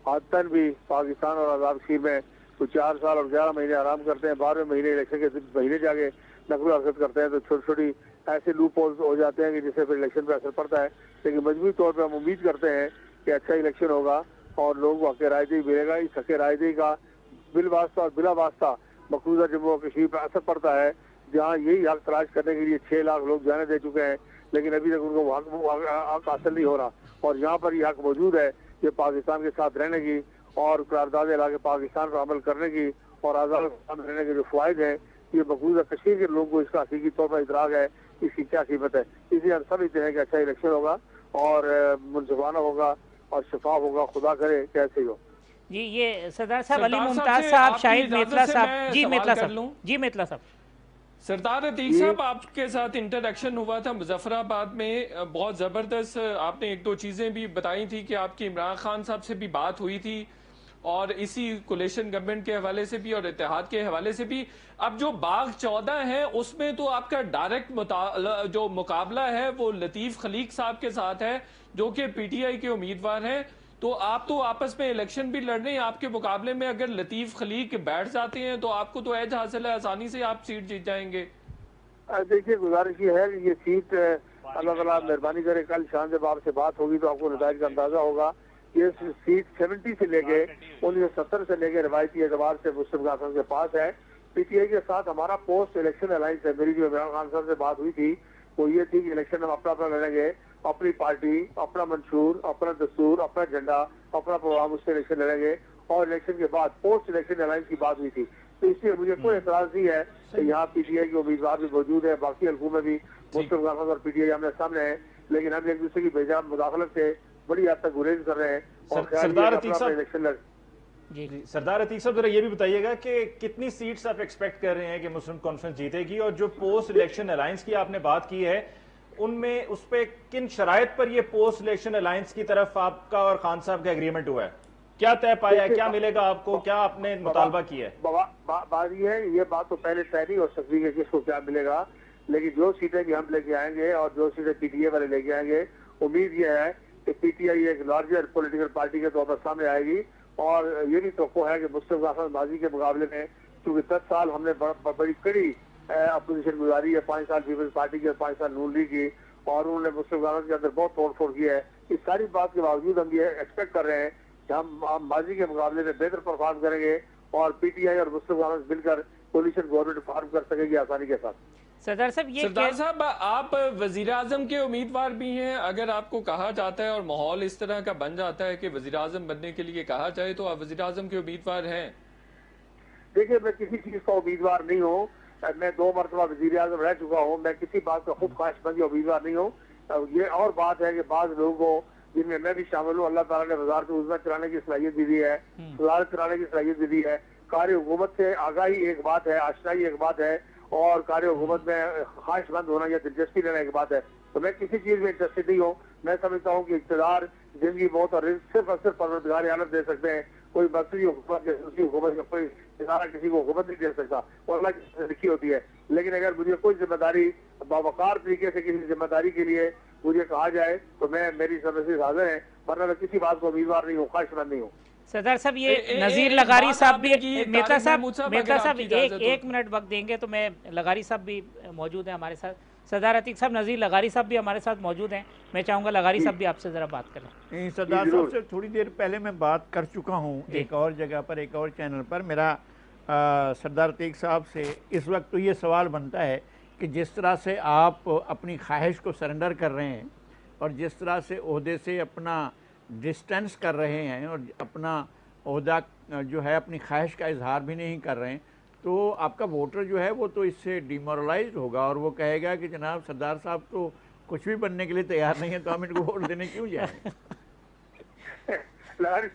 आदतन भी पाकिस्तान और आज़ाद कश्मीर में तो 4 साल और 11 महीने आराम करते हैं, 12वें महीने इलेक्शन के महीने जाके नकल हरकत करते हैं, तो छोटी छोटी ऐसे लूप होल्स हो जाते हैं कि जिससे फिर इलेक्शन पे असर पड़ता है। लेकिन मजबूती तौर पर हम उम्मीद करते हैं कि अच्छा इलेक्शन होगा और लोगों को हक रायदही मिलेगा। इस हक रायदही का बिल वास्ता और बिला वास्ता मकबूजा जम्मू और कश्मीर पर असर पड़ता है, जहाँ यही हक तलाश करने के लिए 6 लाख लोग जाने दे चुके हैं, लेकिन अभी तक उनको हक हासिल नहीं हो रहा। और यहाँ पर यह हक मौजूद है कि पाकिस्तान के साथ रहने की और करारदाद ला के पाकिस्तान पर अमल करने की और आज़ाद रहने के जो फ़ायदे हैं, ये मकबूजा कश्मीर के लोगों को इसका हकीकी तौर पर इदराक है, इसकी क्या कीमत है। इसलिए हम समझते हैं कि अच्छा इलेक्शन होगा और मुनसिफाना होगा और शफाफ होगा, खुदा करे कैसे ही हो। जी ये सरदार साहब, अली मुमताज साहब, शाहिद मेतला साहब, जी मेतला साहब, जी मेतला साहब। सरदार अतीक साहब, आपके साथ इंटरेक्शन हुआ था मुजफ्फराबाद में, बहुत ज़बरदस्त आपने 1-2 चीज़ें भी बताई थी कि आपकी इमरान खान साहब से भी बात हुई थी और इसी कोलेशन गवर्नमेंट के हवाले से भी और इत्तेहाद के हवाले से भी। अब जो बाग 14 है उसमें तो आपका डायरेक्ट जो मुकाबला है वो लतीफ़ खलीक साहब के साथ है जो कि पीटीआई के उम्मीदवार हैं, तो आप तो आपस में इलेक्शन भी लड़ रहे हैं। आपके मुकाबले में अगर लतीफ़ खलीक बैठ जाते हैं तो आपको तो एज हासिल है, आसानी से आप सीट जीत जाएंगे। देखिए गुजारिश ये है कि ये सीट अल्लाह ताला मेहरबानी करे, कल शाम जब आपसे बात होगी तो आपको नतीजे का अंदाजा होगा। ये सीट 70 से लेके 1970 से लेके रवायती एतबार से मुस्लिम कांफ्रेंस के पास है। पीटीआई के साथ हमारा पोस्ट इलेक्शन अलायंस है। मेरी जो इमरान खान साहब से बात हुई थी वो ये थी कि इलेक्शन हम अपना अपना लड़ेंगे, अपनी पार्टी, अपना मंशूर, अपना दस्तूर, अपना झंडा, अपना प्रोग्राम, उससे इलेक्शन लड़ेंगे। और इलेक्शन के बाद पोस्ट इलेक्शन अलायंस की बात हुई थी, तो इसलिए मुझे कोई एतराज नहीं है कि यहाँ पीटीआई के उम्मीदवार भी मौजूद है, बाकी हल्कों में भी मुस्लिम कांफ्रेंस और पीटीआई आमने सामने है, लेकिन हम एक दूसरे की बेजा मुदाखलत से बड़ी हद तक गुरेज कर रहे हैं। सरदार अतीक साहब, जी सरदार अतीक साहब जरा ये भी बताइएगा कि कितनी सीट्स आप एक्सपेक्ट कर रहे हैं कि मुस्लिम कॉन्फ्रेंस जीतेगी, और जो पोस्ट इलेक्शन अलायंस की आपने बात की है उनमें उस पे किन शराइत पर ये पोस्ट इलेक्शन अलायंस की तरफ आपका और खान साहब का एग्रीमेंट हुआ है, क्या तय पाया है, क्या मिलेगा आपको, क्या आपने मुतालबा किया है? बात ये है, ये बात तो पहले तय नहीं हो सकती कि किसको क्या मिलेगा, लेकिन जो सीटें भी हम लेके आएंगे और जो सीटें पीटीआई वाले लेके आएंगे, उम्मीद ये है कि पीटीआई एक लार्जर पॉलिटिकल पार्टी के तौर पर सामने आएगी। और ये भी तो है कि मुस्लिम कांफ्रेंस माजी के मुकाबले में क्योंकि 10 साल हमने बड़ी कड़ी अपोजिशन गुजारी है, 5 साल पीपल्स पार्टी के, 5 साल नून लीग की, और उन्होंने मुस्लिम कांफ्रेंस के अंदर बहुत तोड़ फोड़ किया है। इस सारी बात के बावजूद हम ये एक्सपेक्ट कर रहे हैं कि हम माजी के मुकाबले में बेहतर परफॉर्म करेंगे और पीटीआई और मुस्लिम कांफ्रेंस मिलकर कोलिशन गवर्नमेंट फॉर्म कर सकेगी आसानी के साथ। सरदार साहब, सरदार साहब, आप वजीर आजम के उम्मीदवार भी हैं, अगर आपको कहा जाता है और माहौल इस तरह का बन जाता है कि वजीर आजम बनने के लिए कहा जाए, तो आप वजीर आजम के उम्मीदवार हैं? देखिए, मैं किसी चीज का उम्मीदवार नहीं हूँ, मैं 2 मरतबा वजीर आजम रह चुका हूँ, मैं किसी बात का खुद ख्वाहिशमंद या उम्मीदवार नहीं हूँ। ये और बात है कि बाद लोगों को, जिनमें मैं भी शामिल हूँ, अल्लाह ताला ने वजारत उज़्मा चलाने की सलाहियत भी दी है, सदारत चलाने की सलाहियत भी दी है। कार्य हुकूमत से आगाही एक बात है, आशनाई एक बात है, और कार्य हुकूमत में ख्वाहिशमंद होना या दिलचस्पी लेना एक बात है। तो मैं किसी चीज में इंटरेस्टेड नहीं हूँ। मैं समझता हूँ कि इक़्तिदार जिंदगी, मौत और रिज़्क़ सिर्फ और सिर्फ परवरदिगार आलम दे सकते हैं। कोई मर्कज़ी हुकूमत या दूसरी हुकूमत या कोई इदारा किसी को हुकूमत नहीं दे सकता, और अल्लाह की लिखी होती है। लेकिन अगर मुझे कोई जिम्मेदारी बावकार तरीके से किसी जिम्मेदारी के लिए मुझे कहा जाए तो मेरी सर्विसेज हाजिर है, वरना मैं किसी बात को उम्मीदवार नहीं हूँ, ख्वाहिशमंद नहीं हूँ। सरदार साहब, ये नज़ीर लगारी साहब भी, मेतला साहब एक मिनट वक्त देंगे तो मैं, लगारी साहब भी मौजूद हैं हमारे साथ, सरदार अतीक साहब, नज़ीर लगारी साहब भी हमारे साथ मौजूद हैं, मैं चाहूँगा लगारी साहब भी आपसे ज़रा बात करें। सरदार साहब से थोड़ी देर पहले मैं बात कर चुका हूँ एक और जगह पर, एक और चैनल पर। मेरा सरदार अतीक साहब से इस वक्त तो ये सवाल बनता है कि जिस तरह से आप अपनी ख्वाहिश को सरेंडर कर रहे हैं اور جس طرح سے عہدے سے اپنا ڈسٹینس کر رہے ہیں اور اپنا عہدہ جو ہے اپنی خواہش کا اظہار بھی نہیں کر رہے ہیں، تو آپ کا ووٹر جو ہے وہ تو اس سے ڈیمورلائزڈ ہوگا اور وہ کہے گا کہ جناب سردار صاحب تو کچھ بھی بننے کے لیے تیار نہیں ہے، تو ہم ان کو ووٹ دینے کیوں جائیں؟ لغاری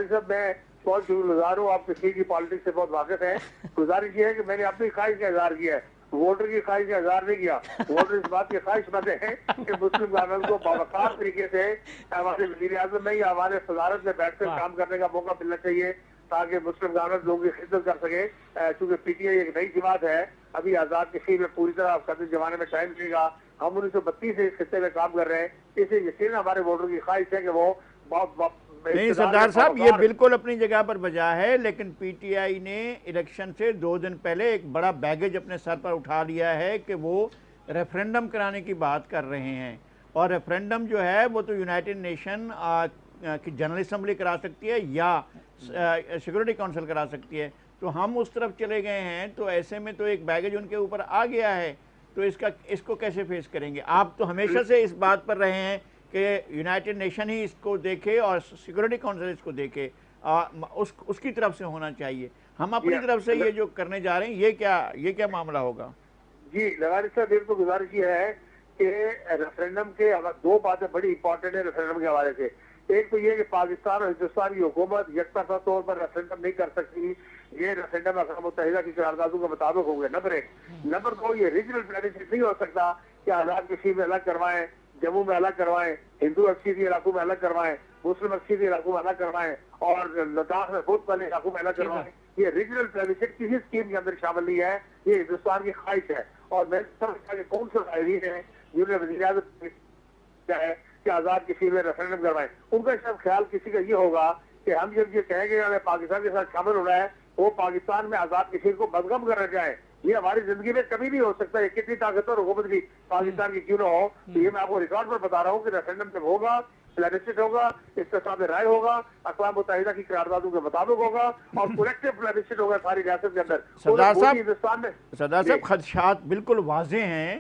صاحب میں بہت شکر گزار ہوں، آپ کشمیر کی پالیٹکس سے بہت واقف ہیں. گزارش یہ ہے کہ میں نے اپنی خواہش کا اظہار کیا ہے، ووٹر کی خواہش کا اظہار نہیں کیا. ووٹر اس بات کی خواہش مند ہیں کہ مسلم گورنمنٹ کو باوقار طریقے سے ہمارے وزیر اعظم میں یا ہمارے صدارت میں بیٹھ کر کام کرنے کا موقع ملنا چاہیے تاکہ مسلم گورنمنٹ لوگوں کی خدمت کر سکے. چونکہ پی ٹی آئی ایک نئی جماعت ہے، ابھی آزاد کشمیر میں پوری طرح قدر زمانے میں ٹائم لگے گا. ہم 1932 سے اس خطے میں کام کر رہے ہیں، اس لیے یقیناً ہمارے ووٹر کی خواہش ہے کہ وہ نہیں سردار صاحب، یہ بالکل اپنی جگہ پر بجا ہے، لیکن پی ٹی آئی نے الیکشن سے 2 دن پہلے ایک بڑا بیگیج اپنے سر پر اٹھا لیا ہے کہ وہ ریفرینڈم کرانے کی بات کر رہے ہیں. اور ریفرینڈم جو ہے وہ تو یونائٹڈ نیشن کی جنرل اسمبلی کرا سکتی ہے یا سیکورٹی کونسل کرا سکتی ہے. تو ہم اس طرف چلے گئے ہیں، تو ایسے میں تو ایک بیگیج ان کے اوپر آ گیا ہے، تو اس کو کیسے فیس کریں گے؟ آپ تو ہمیشہ سے اس بات پر رہے ہیں کہ یونائٹڈ نیشن ہی اس کو دیکھے اور سیکورٹی کونسل اس کو دیکھے، اس کی طرف سے ہونا چاہیے. ہم اپنی طرف سے یہ جو کرنے جا رہے ہیں، یہ کیا معاملہ ہوگا؟ جی لغاری صاحب، میری تو گزارش یہ ہے کہ ریفرینڈم کے 2 باتیں بڑی امپورٹنٹ ہیں ریفرینڈم کے حوالے سے. ایک تو یہ کہ پاکستان اور ہندوستان کی حکومت یکطرفہ طور پر ریفرینڈم نہیں کر سکتی، یہ ریفرینڈم اقوام متحدہ کی قراردادوں کے مطابق ہوں گے. نمبر 1. نمبر 2، یہ ریجنل پلاننگ نہیں ہو سکتا کہ آزاد کشمیر میں الگ کروائیں، جموں میں الگ کروائیں، ہندو اکثریتی علاقوں میں الگ کروائیں، مسلم اکثریتی علاقوں میں الگ کروائیں اور لداخ میں بہت والے علاقوں میں الگ کروائیں. یہ ریجنل پلاننگ کسی اسکیم کے اندر شامل نہیں ہے، یہ ہندوستان کی خواہش ہے. اور میں سمجھتا کہ کون سے قائدین ہیں جنہوں نے وزیر اعظم کیا ہے کہ آزاد کشمیر میں ریفرینڈم کروائیں. ان کا شاید خیال کسی کا یہ ہوگا کہ ہم جب یہ کہیں گے ہمیں پاکستان کے ساتھ شامل ہو رہا ہے، وہ پاکستان میں آزاد کشمیر کو بدغم کرنا چاہے. یہ ہماری زندگی میں کبھی نہیں ہو سکتا. یہ کتنی طاقتور حکومت بھی پاکستان کی کیوں نہ ہو. تو یہ میں آپ کو ریکارڈ پر بتا رہا ہوں کہ ریفرینڈم جب ہوگا، پلانسٹ ہوگا، اقتصاد رائے ہوگا، اقوام متحدہ کی قراردادوں کے مطابق ہوگا اور کولیکٹیو پلانسٹ ہوگا ساری ریاست کے اندر. سردار صاحب خدشات بالکل واضح ہیں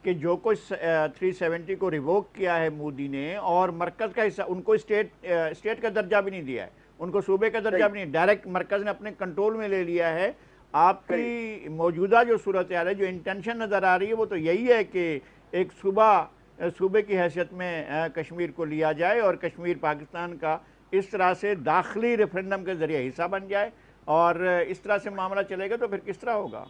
کہ جو کچھ 370 کو ریووک کیا ہے مودی نے، اور مرکز کا حصہ ان کو اسٹیٹ کا درجہ بھی نہیں دیا ہے، ان کو صوبے کا درجہ بھی نہیں، ڈائریکٹ مرکز نے اپنے کنٹرول میں لے لیا ہے. آپ کی موجودہ جو صورتحال ہے، جو انٹینشن نظر آ رہی ہے، وہ تو یہی ہے کہ ایک صوبے کی حیثیت میں کشمیر کو لیا جائے اور کشمیر پاکستان کا اس طرح سے داخلی ریفرینڈم کے ذریعے حصہ بن جائے. اور اس طرح سے معاملہ چلے گا تو پھر کس طرح ہوگا؟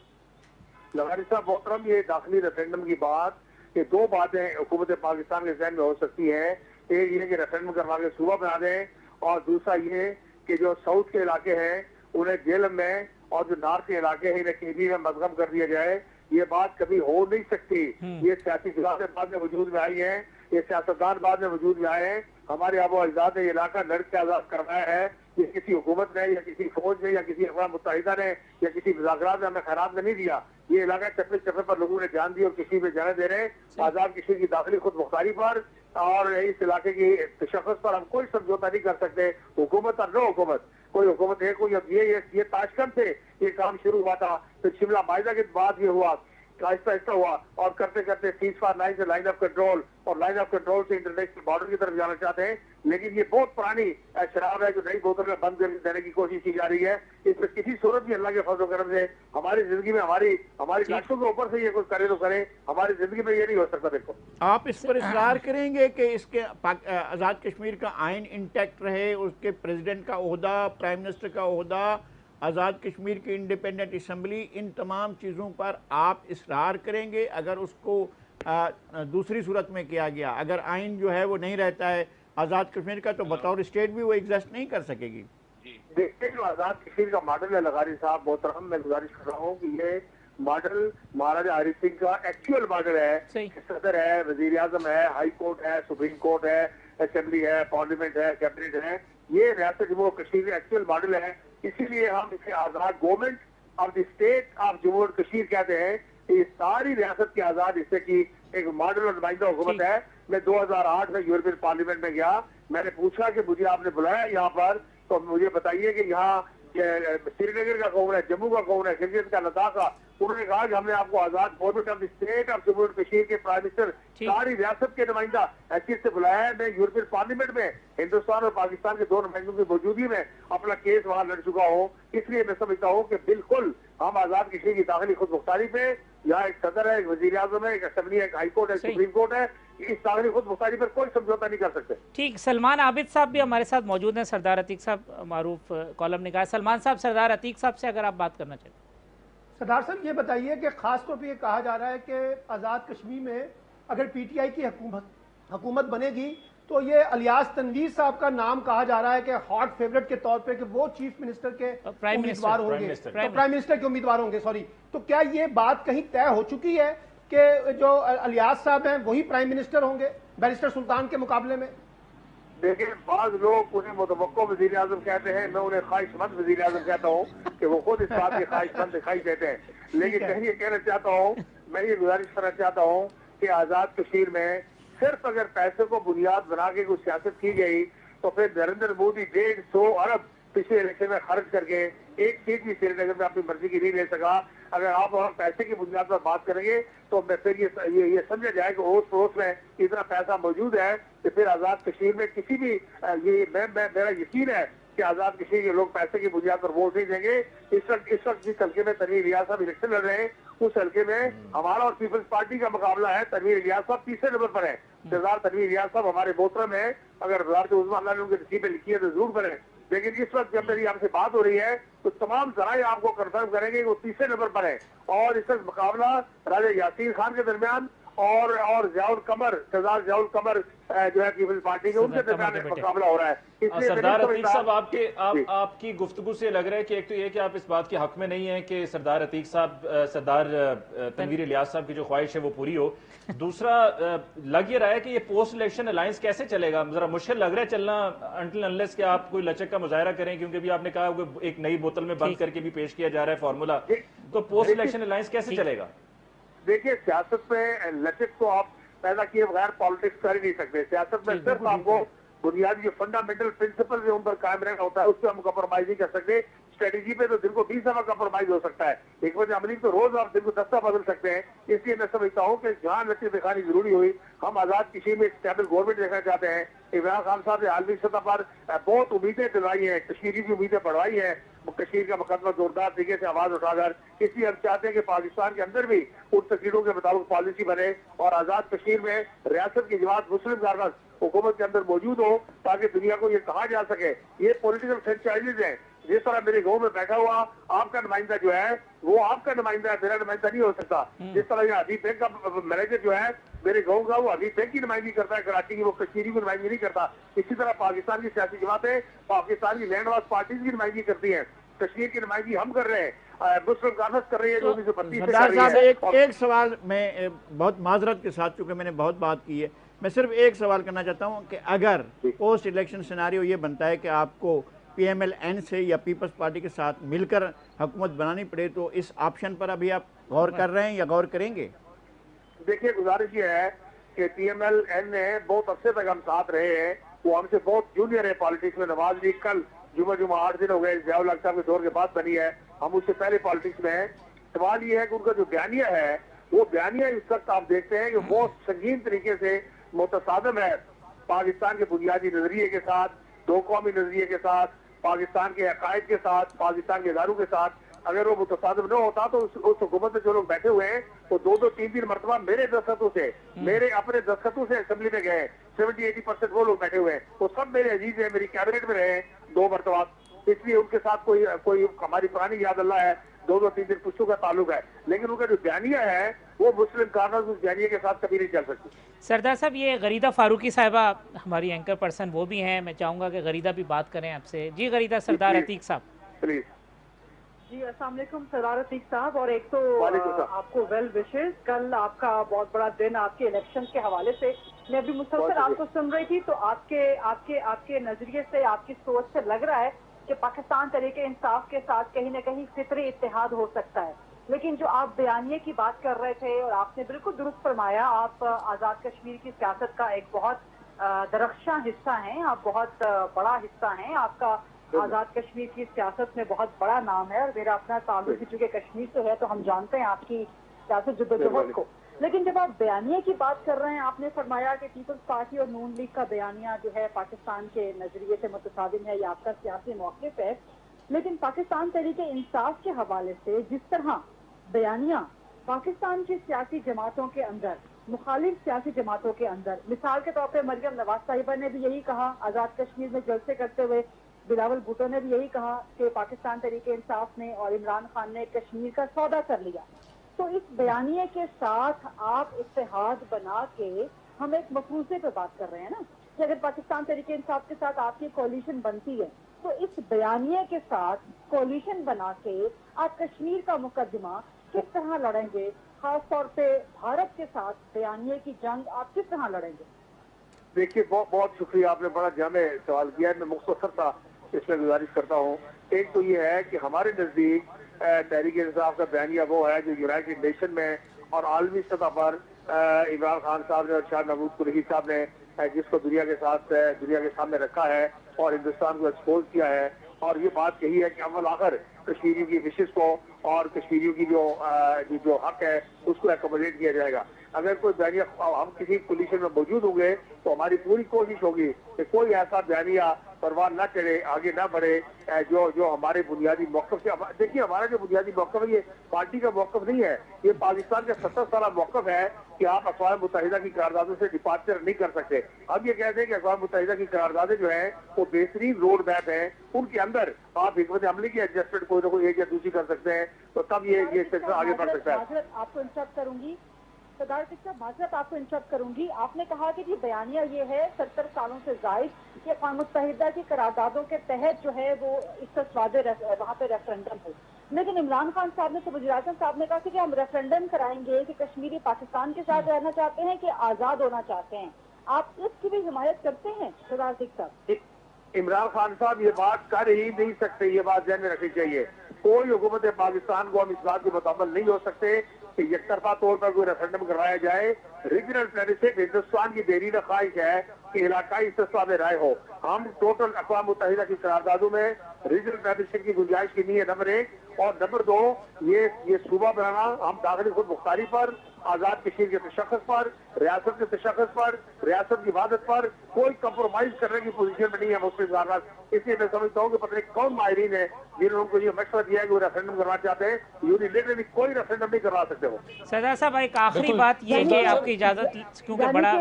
لغاری صاحب محترم، یہ داخلی ریفرینڈم کی بات، یہ 2 باتیں حکومت پاکستان کے ذہن میں ہو سکتی ہیں. ایک یہ کہ ریفرینڈم کروا کے صوبہ بنا دیں، اور دوسرا یہ کہ جو ساؤتھ کے علاقے ہیں انہیں جیلم میں، اور جو نارتھ کے علاقے ہیں انہیں کیبی میں مدغم کر دیا جائے. یہ بات کبھی ہو نہیں سکتی. یہ سیاسی جماعتیں بعد میں وجود میں آئی ہیں، یہ سیاستدان بعد میں وجود میں آئے ہیں. ہمارے آبا و اجداد نے یہ علاقہ لڑ کے آزاد کروایا ہے. یہ کسی حکومت نے یا کسی فوج نے یا کسی اقوام متحدہ نے یا کسی مذاکرات نے ہمیں خیرات میں نہیں دیا. یہ علاقہ چپے چپے پر لوگوں نے جان دی اور کسی میں جانے دے رہے ہیں. آزاد کشمیر کی داخلی خود مختاری پر اور اس علاقے کی تشخص پر ہم کوئی سمجھوتا نہیں کر سکتے. حکومت اور نو حکومت، کوئی حکومت ہے کوئی. اب یہ تاشکند سے یہ کام شروع ہوا تھا، پھر شملہ معاہدہ کے بعد یہ ہوا، آہستہ آہستہ ہوا، اور کرتے کرتے سیز فائر لائن سے لائن آف کنٹرول اور لائن آف کنٹرول سے انٹرنیشنل بارڈر کی طرف جانا چاہتے ہیں. لیکن یہ بہت پرانی شراب ہے جو نئی بوتل میں بند دینے کی کوشش کی جا رہی ہے. اس میں کسی صورت بھی اللہ کے فضل و کرم سے ہماری زندگی میں ہماری لاٹوں کے اوپر سے یہ کچھ کرے تو کرے، ہماری زندگی میں یہ نہیں ہو سکتا. دیکھو آپ اس پر اصرار کریں گے کہ اس کے آزاد کشمیر کا آئین انٹیکٹ رہے، اس کے پریزیڈنٹ کا عہدہ، پرائم منسٹر کا عہدہ، آزاد کشمیر کی انڈیپینڈنٹ اسمبلی، ان تمام چیزوں پر آپ اصرار کریں گے؟ اگر اس کو دوسری صورت میں کیا گیا، اگر آئین جو ہے وہ نہیں رہتا ہے آزاد کشمیر کا، تو بطور اسٹیٹ بھی وہ ایگزسٹ نہیں کر سکے گی. دیکھتے جو آزاد کشمیر کا ماڈل ہے لغاری صاحب محترم، میں گزارش کر رہا ہوں کہ یہ ماڈل مہاراجا ہری سنگھ کا ایکچوئل ماڈل ہے. صدر ہے، وزیر اعظم ہے، ہائی کورٹ ہے، سپریم کورٹ ہے، اسمبلی ہے، پارلیمنٹ ہے، کیبنٹ ہے. یہ ریاست جموں کشمیر کا ایکچوئل ماڈل ہے. اسی لیے ہم اسے Azad government of the state of Jammu and Kashmir کہتے ہیں. یہ ساری ریاست کے آزاد حصے کی ایک ماڈل اور نمائندہ حکومت ہے. میں 2008 میں یورپین پارلیمنٹ میں گیا، میں نے پوچھا کہ مجھے آپ نے بلایا یہاں پر تو مجھے بتائیے کہ یہاں سری نگر کا کون ہے، جموں کا کون ہے، گلگت کا، لداخ کا. उन्होंने कहा कि हमने आपको Azad government of the state of Jammu and Kashmir के प्राइम मिनिस्टर सारी रियासत के नुमाइंदा हैसियत से बुलाया है। मैं यूरोपियन पार्लियामेंट में हिंदुस्तान और पाकिस्तान के 2 नुमाइंदों की मौजूदगी में अपना केस वहां लड़ चुका हूँ। इसलिए मैं समझता हूँ कि बिल्कुल हम आजाद कश्मीर की दाखिली खुद मुख्तारी पे, यहाँ एक सदर है, एक वजीर आजम है, एक असेंबली है, एक हाई कोर्ट है, सुप्रीम कोर्ट है, इस दाखिली खुद मुख्तारी पर कोई समझौता नहीं कर सकते। ठीक, सलमान आबिद साहब भी हमारे साथ मौजूद हैं। सरदार अतीक साहब मारूफ कॉलम निगाह। सलमान साहब, सरदार अतीक साहब से अगर आप बात करना चाहें। सरदार साहब ये बताइए कि खास तौर पे ये कहा जा रहा है कि आज़ाद कश्मीर में अगर पीटीआई की हुकूमत बनेगी तो ये इलियास तनवीर साहब का नाम कहा जा रहा है कि हॉट फेवरेट के तौर पे कि वो चीफ मिनिस्टर के उम्मीदवार होंगे, प्राइम मिनिस्टर के उम्मीदवार होंगे, सॉरी। तो क्या ये बात कहीं तय हो चुकी है कि जो इलियास साहब हैं वही प्राइम मिनिस्टर होंगे बैरिस्टर सुल्तान के मुकाबले में? देखिए, बाज लोग उन्हें मुतवक्को वज़ीर आज़म कहते हैं, मैं उन्हें ख्वाहिशमंद वज़ीर आज़म कहता हूँ कि वो खुद इस बात के ख्वाहिशमंद दिखाई देते हैं। लेकिन मैं ये कहना चाहता हूँ, मैं ये गुजारिश करना चाहता हूँ कि आज़ाद कश्मीर में सिर्फ अगर पैसे को बुनियाद बना के कुछ सियासत की गई तो फिर नरेंद्र मोदी 150 अरब पिछले इलेक्शन में खर्च करके एक सीट भी श्रीनगर में अपनी मर्जी की नहीं ले सका। अगर आप वहाँ पैसे की बुनियाद पर बात करेंगे तो मैं फिर ये समझा जाए कि ओस पड़ोस में इतना पैसा मौजूद है कि फिर आजाद कश्मीर में किसी भी मेरा यकीन है कि आजाद कश्मीर के लोग पैसे की बुनियाद पर वोट नहीं देंगे। इस वक्त जिस हल्के में तनवीर इलियास साहब इलेक्शन लड़ रहे हैं उस हल्के में हमारा और पीपल्स पार्टी का मुकाबला है। तनवीर इलियास साहब तीसरे नंबर पर है। सरदार तनवीर इलियास साहब हमारे मोहतरम है, अगर वजारत उज़्मा अल्लाह ने उनके नसीब में लिखी है तो जरूर बने। लेकिन इस वक्त जब मेरी आपसे बात हो रही है तो तमाम जराए आपको कंफर्म करेंगे कि वो तीसरे नंबर पर है। और इस वक्त मुकाबला राजा यासीन खान के दरमियान और ज़ियाउल कमर, सरदार ज़ियाउल कमर जो है पीपल्स पार्टी के, उनके दरमियान मुकाबला हो रहा है। सरदार अतीक साहब, आपकी गुफ्तगू से लग रहा है कि एक तो ये कि आप इस बात के हक में नहीं है कि सरदार अतीक साहब, सरदार तनवीर इलियास साहब की जो ख्वाहिश है वो पूरी हो। दूसरा, लग ये रहा है कि ये पोस्ट इलेक्शन अलायंस कैसे चलेगा? जरा मुश्किल लग रहा है चलना अनटिल अनलेस कि आप कोई लचक का मुजाहरा करें, क्योंकि अभी आपने कहा कि एक नई बोतल में बंद करके भी पेश किया जा रहा है फॉर्मूला, तो पोस्ट इलेक्शन अलायंस कैसे चलेगा? देखिए, सियासत में लचक तो आप पैदा किए बगैर पॉलिटिक्स कर ही नहीं सकते। सियासत में सिर्फ आपको बुनियादी जो फंडामेंटल प्रिंसिपल जो उन पर कायम रहना होता है उस पर हम कॉम्प्रोमाइज नहीं कर सकते। स्ट्रेटेजी पे तो दिन को 20 दफा कॉम्प्रोमाइज हो सकता है, एक वजह अमली तो रोज आप दिन को 10 दफा बदल सकते हैं। इसलिए मैं समझता हूँ कि जहाँ लचक दिखानी जरूरी हुई, हम आजाद कश्मीर में स्टेबल गवर्नमेंट देखना चाहते हैं। इमरान खान साहब ने आलमी सतह पर बहुत उम्मीदें दिलाई हैं, कश्मीरी की उम्मीदें बढ़वाई है, कश्मीर का मुकदमा जोरदार तरीके से आवाज उठाकर। इसलिए हम चाहते हैं कि पाकिस्तान के अंदर भी उन तकरीरों के मुताबिक पॉलिसी बने और आजाद कश्मीर में रियासत की जमात मुस्लिम गार्नर्स हुकूमत के अंदर मौजूद हो, ताकि दुनिया को ये कहा जा सके ये पॉलिटिकल फ्रेंचाइजीज हैं। जिस तरह मेरे गांव में बैठा हुआ आपका नुमाइंदा जो है वो आपका नुमाइंदा है, मेरा नुमाइंदा नहीं हो सकता। जिस तरह यहाँ हबीब बैंक का मैनेजर जो है मेरे गांव का, वो हबीब बैंक की नुमाइंदगी करता है कराची की, वो कश्मीरी की नुमाइंदगी नहीं करता। इसी तरह पाकिस्तान की सियासी जमातें पाकिस्तान की लैंड वास पार्टीज की नुमाइंदगी करती है, कश्मीर की नुमाइंदगी हम कर रहे हैं, मुस्लिम कांग्रेस कर रही है जो 1932 से। एक सवाल मैं बहुत माजरत के साथ, चूंकि मैंने बहुत बात की है, मैं सिर्फ एक सवाल करना चाहता हूं कि अगर पोस्ट इलेक्शन सिनेरियो ये बनता है कि आपको PMLN से या पीपल्स पार्टी के साथ मिलकर हुकूमत बनानी पड़े, तो इस ऑप्शन पर अभी आप गौर कर रहे हैं या गौर करेंगे? देखिए, गुजारिश ये है कि PMLN ने बहुत अरसे तक हम साथ रहे हैं, वो हमसे बहुत जूनियर है पॉलिटिक्स में। नवाज लीग कल जुमा 8 दिन हो गए, ज़ियाउल हक साहब के दौर के बाद बनी है, हम उससे पहले पॉलिटिक्स में हैं। सवाल ये है कि उनका जो बयानिया है वो बयानिया इस वक्त आप देखते हैं कि बहुत संगीन तरीके से मुतसादम है पाकिस्तान के बुनियादी नजरिए के साथ, दो कौमी नजरिए के साथ, पाकिस्तान के अकायद के साथ, पाकिस्तान के इदारों के साथ। अगर वो मुतसादम न होता तो उस हुकूमत में जो लोग बैठे हुए हैं वो 2-3 मरतबा मेरे दस्तखतों से, मेरे अपने दस्तखतों से असेंबली में गए। 70-80% वो लोग बैठे हुए हैं, वो सब मेरे अजीज है, मेरी कैबिनेट में रहे 2 मरतबा। इसलिए उनके साथ कोई हमारी पुरानी याद अल्लाह है, 2-3 दिन पुश्तों का ताल्लुक है। लेकिन उनका जो बयानिया है वो मुस्लिम कानून उस बयानिया के साथ कभी नहीं चल सकती। सरदार साहब, ये गरीदा फारूकी साहिबा हमारी एंकर पर्सन वो भी हैं, मैं चाहूँगा कि गरीदा भी बात करें आपसे। जी गरीदा, सरदार अतीक साहब प्लीज। जी अस्सलाम वालेकुम सरदार अतीक साहब, और एक तो आपको वेल विशेस। कल आपका बहुत बड़ा दिन आपके इलेक्शन के हवाले से मैं अभी मुसलसल आपको सुन रही थी, तो आपके नजरिए से, आपकी सोच से लग रहा है कि पाकिस्तान तरीके इंसाफ के साथ कहीं न कहीं फितरी इत्तेहाद हो सकता है। लेकिन जो आप बयानिए की बात कर रहे थे और आपने बिल्कुल दुरुस्त फरमाया, आप आज़ाद कश्मीर की सियासत का एक बहुत दरख्शां हिस्सा हैं, आप बहुत बड़ा हिस्सा हैं। आपका आज़ाद कश्मीर की सियासत में बहुत बड़ा नाम है और मेरा अपना ताल्लुक भी चूंकि कश्मीर से है तो हम जानते हैं आपकी सियासत जद्दोजहद को। लेकिन जब आप बयानिए की बात कर रहे हैं, आपने फरमाया कि पीपल्स पार्टी और नून लीग का बयानिया जो है पाकिस्तान के नजरिए से मुतसादिम है या आपका सियासी मौक़िफ़ है, लेकिन पाकिस्तान तहरीके इंसाफ के हवाले से जिस तरह बयानिया पाकिस्तान की सियासी जमातों के अंदर, मुखालिफ सियासी जमातों के अंदर, मिसाल के तौर पर मरियम नवाज साहिबा ने भी यही कहा, आज़ाद कश्मीर में जलसे करते हुए बिलावल भुट्टो ने भी यही कहा कि पाकिस्तान तहरीके इंसाफ ने और इमरान खान ने कश्मीर का सौदा कर लिया। तो इस बयानिए के साथ आप इत्तेहाद बना के हम एक मफरूज़े पे बात कर रहे हैं ना कि अगर पाकिस्तान तहरीके इंसाफ के साथ आपकी कोalition बनती है तो इस बयानिए के साथ कोalition बना के आप कश्मीर का मुकदमा किस तरह लड़ेंगे? खास तौर पे भारत के साथ बयानिए की जंग आप किस तरह लड़ेंगे? देखिए, बहुत बहुत शुक्रिया, आपने बड़ा जामे सवाल किया है। मैं मुख्तसर सा इसमें गुजारिश करता हूँ। एक तो ये है कि हमारे नजदीक तहरीक इंसाफ का बयानिया वो है जो यूनाइटेड नेशन में और आलमी सतह पर इमरान खान साहब ने और शाह महमूद कुरैशी साहब ने जिसको दुनिया के सामने रखा है और हिंदुस्तान को एक्सपोज किया है। और ये बात यही है कि अव्वल आखिर कश्मीरियों की विशेष को और कश्मीरियों की जो हक है उसको एकोमोडेट किया जाएगा। अगर कोई बयानिया हम किसी कोलिशन में मौजूद होंगे तो हमारी पूरी कोशिश होगी कि कोई ऐसा बयानिया परवाह न करे, आगे न बढ़े जो हमारे बुनियादी मौक़िफ़ से। देखिए, हमारा जो बुनियादी मौक़िफ़ है ये पार्टी का मौक़िफ़ नहीं है, ये पाकिस्तान का 70 साल मौक़िफ़ है कि आप अक़वाम मुत्तहिदा की करारदादों से डिपार्चर नहीं कर सकते। हम ये कहते हैं कि अक़वाम मुत्तहिदा की करारदादें जो है वो बेहतरीन रोड मैप है, उनके अंदर आप हिकमत अमली की एडजस्टमेंट कोई ना कोई एक या दूसरी कर सकते हैं, तो तब ये सिलसिला आगे बढ़ सकता है। आपको इंटरप्ट करूंगी सरदार साहब, माजरत आपको इंटरप्ट करूंगी। आपने कहा कि जी बयानिया ये है 70 सालों से जायद कि अक़वाम मुत्तहिदा की करारदादों के तहत जो है वो इस वादे वहाँ पे रेफरेंडम हो, लेकिन इमरान खान साहब ने तो वज़ीर-ए-आज़म साहब ने कहा कि हम रेफरेंडम कराएंगे कि कश्मीरी पाकिस्तान के साथ रहना चाहते हैं कि आज़ाद होना चाहते हैं। आप इसकी भी हिमायत करते हैं सरदार साहब? इमरान खान साहब ये बात कर ही नहीं सकते, ये बात ध्यान में रखनी चाहिए। कोई हुकूमत पाकिस्तान को हम इस बात के मुताबिक नहीं हो सकते कि यकतरफा तौर पर कोई रेफरेंडम करवाया जाए। रीजनल प्लानिंग से हिंदुस्तान की देरीन ख्वाहिश है कि इलाकाई इस्तिस्लाह में राय हो। हम टोटल अक़वाम मुत्तहिदा की करारदादों में रीजनल प्लानिंग की गुंजाइश की नहीं है, नंबर 1। और नंबर 2, ये सूबा बनाना हम दाखिली खुद मुख्तारी पर, आज़ाद कश्मीर के तशख़्ख़ुस पर, रियासत के तशख़्ख़ुस पर, रियासत की वहादत पर कोई कंप्रोमाइज करने की पोजीशन में नहीं है मुस्लिम लीग। इसलिए मैं समझता हूँ कि पता नहीं कौन माहिरीन है जिन्होंने उनको ये मशवरा दिया है कि वो रेफरेंडम करना चाहते हैं। यूनिलेटरली कोई रेफरेंडम नहीं करवा सकते वो। सरदार साहब, एक आखिरी बात ये कि आपकी इजाजत, क्योंकि बड़ा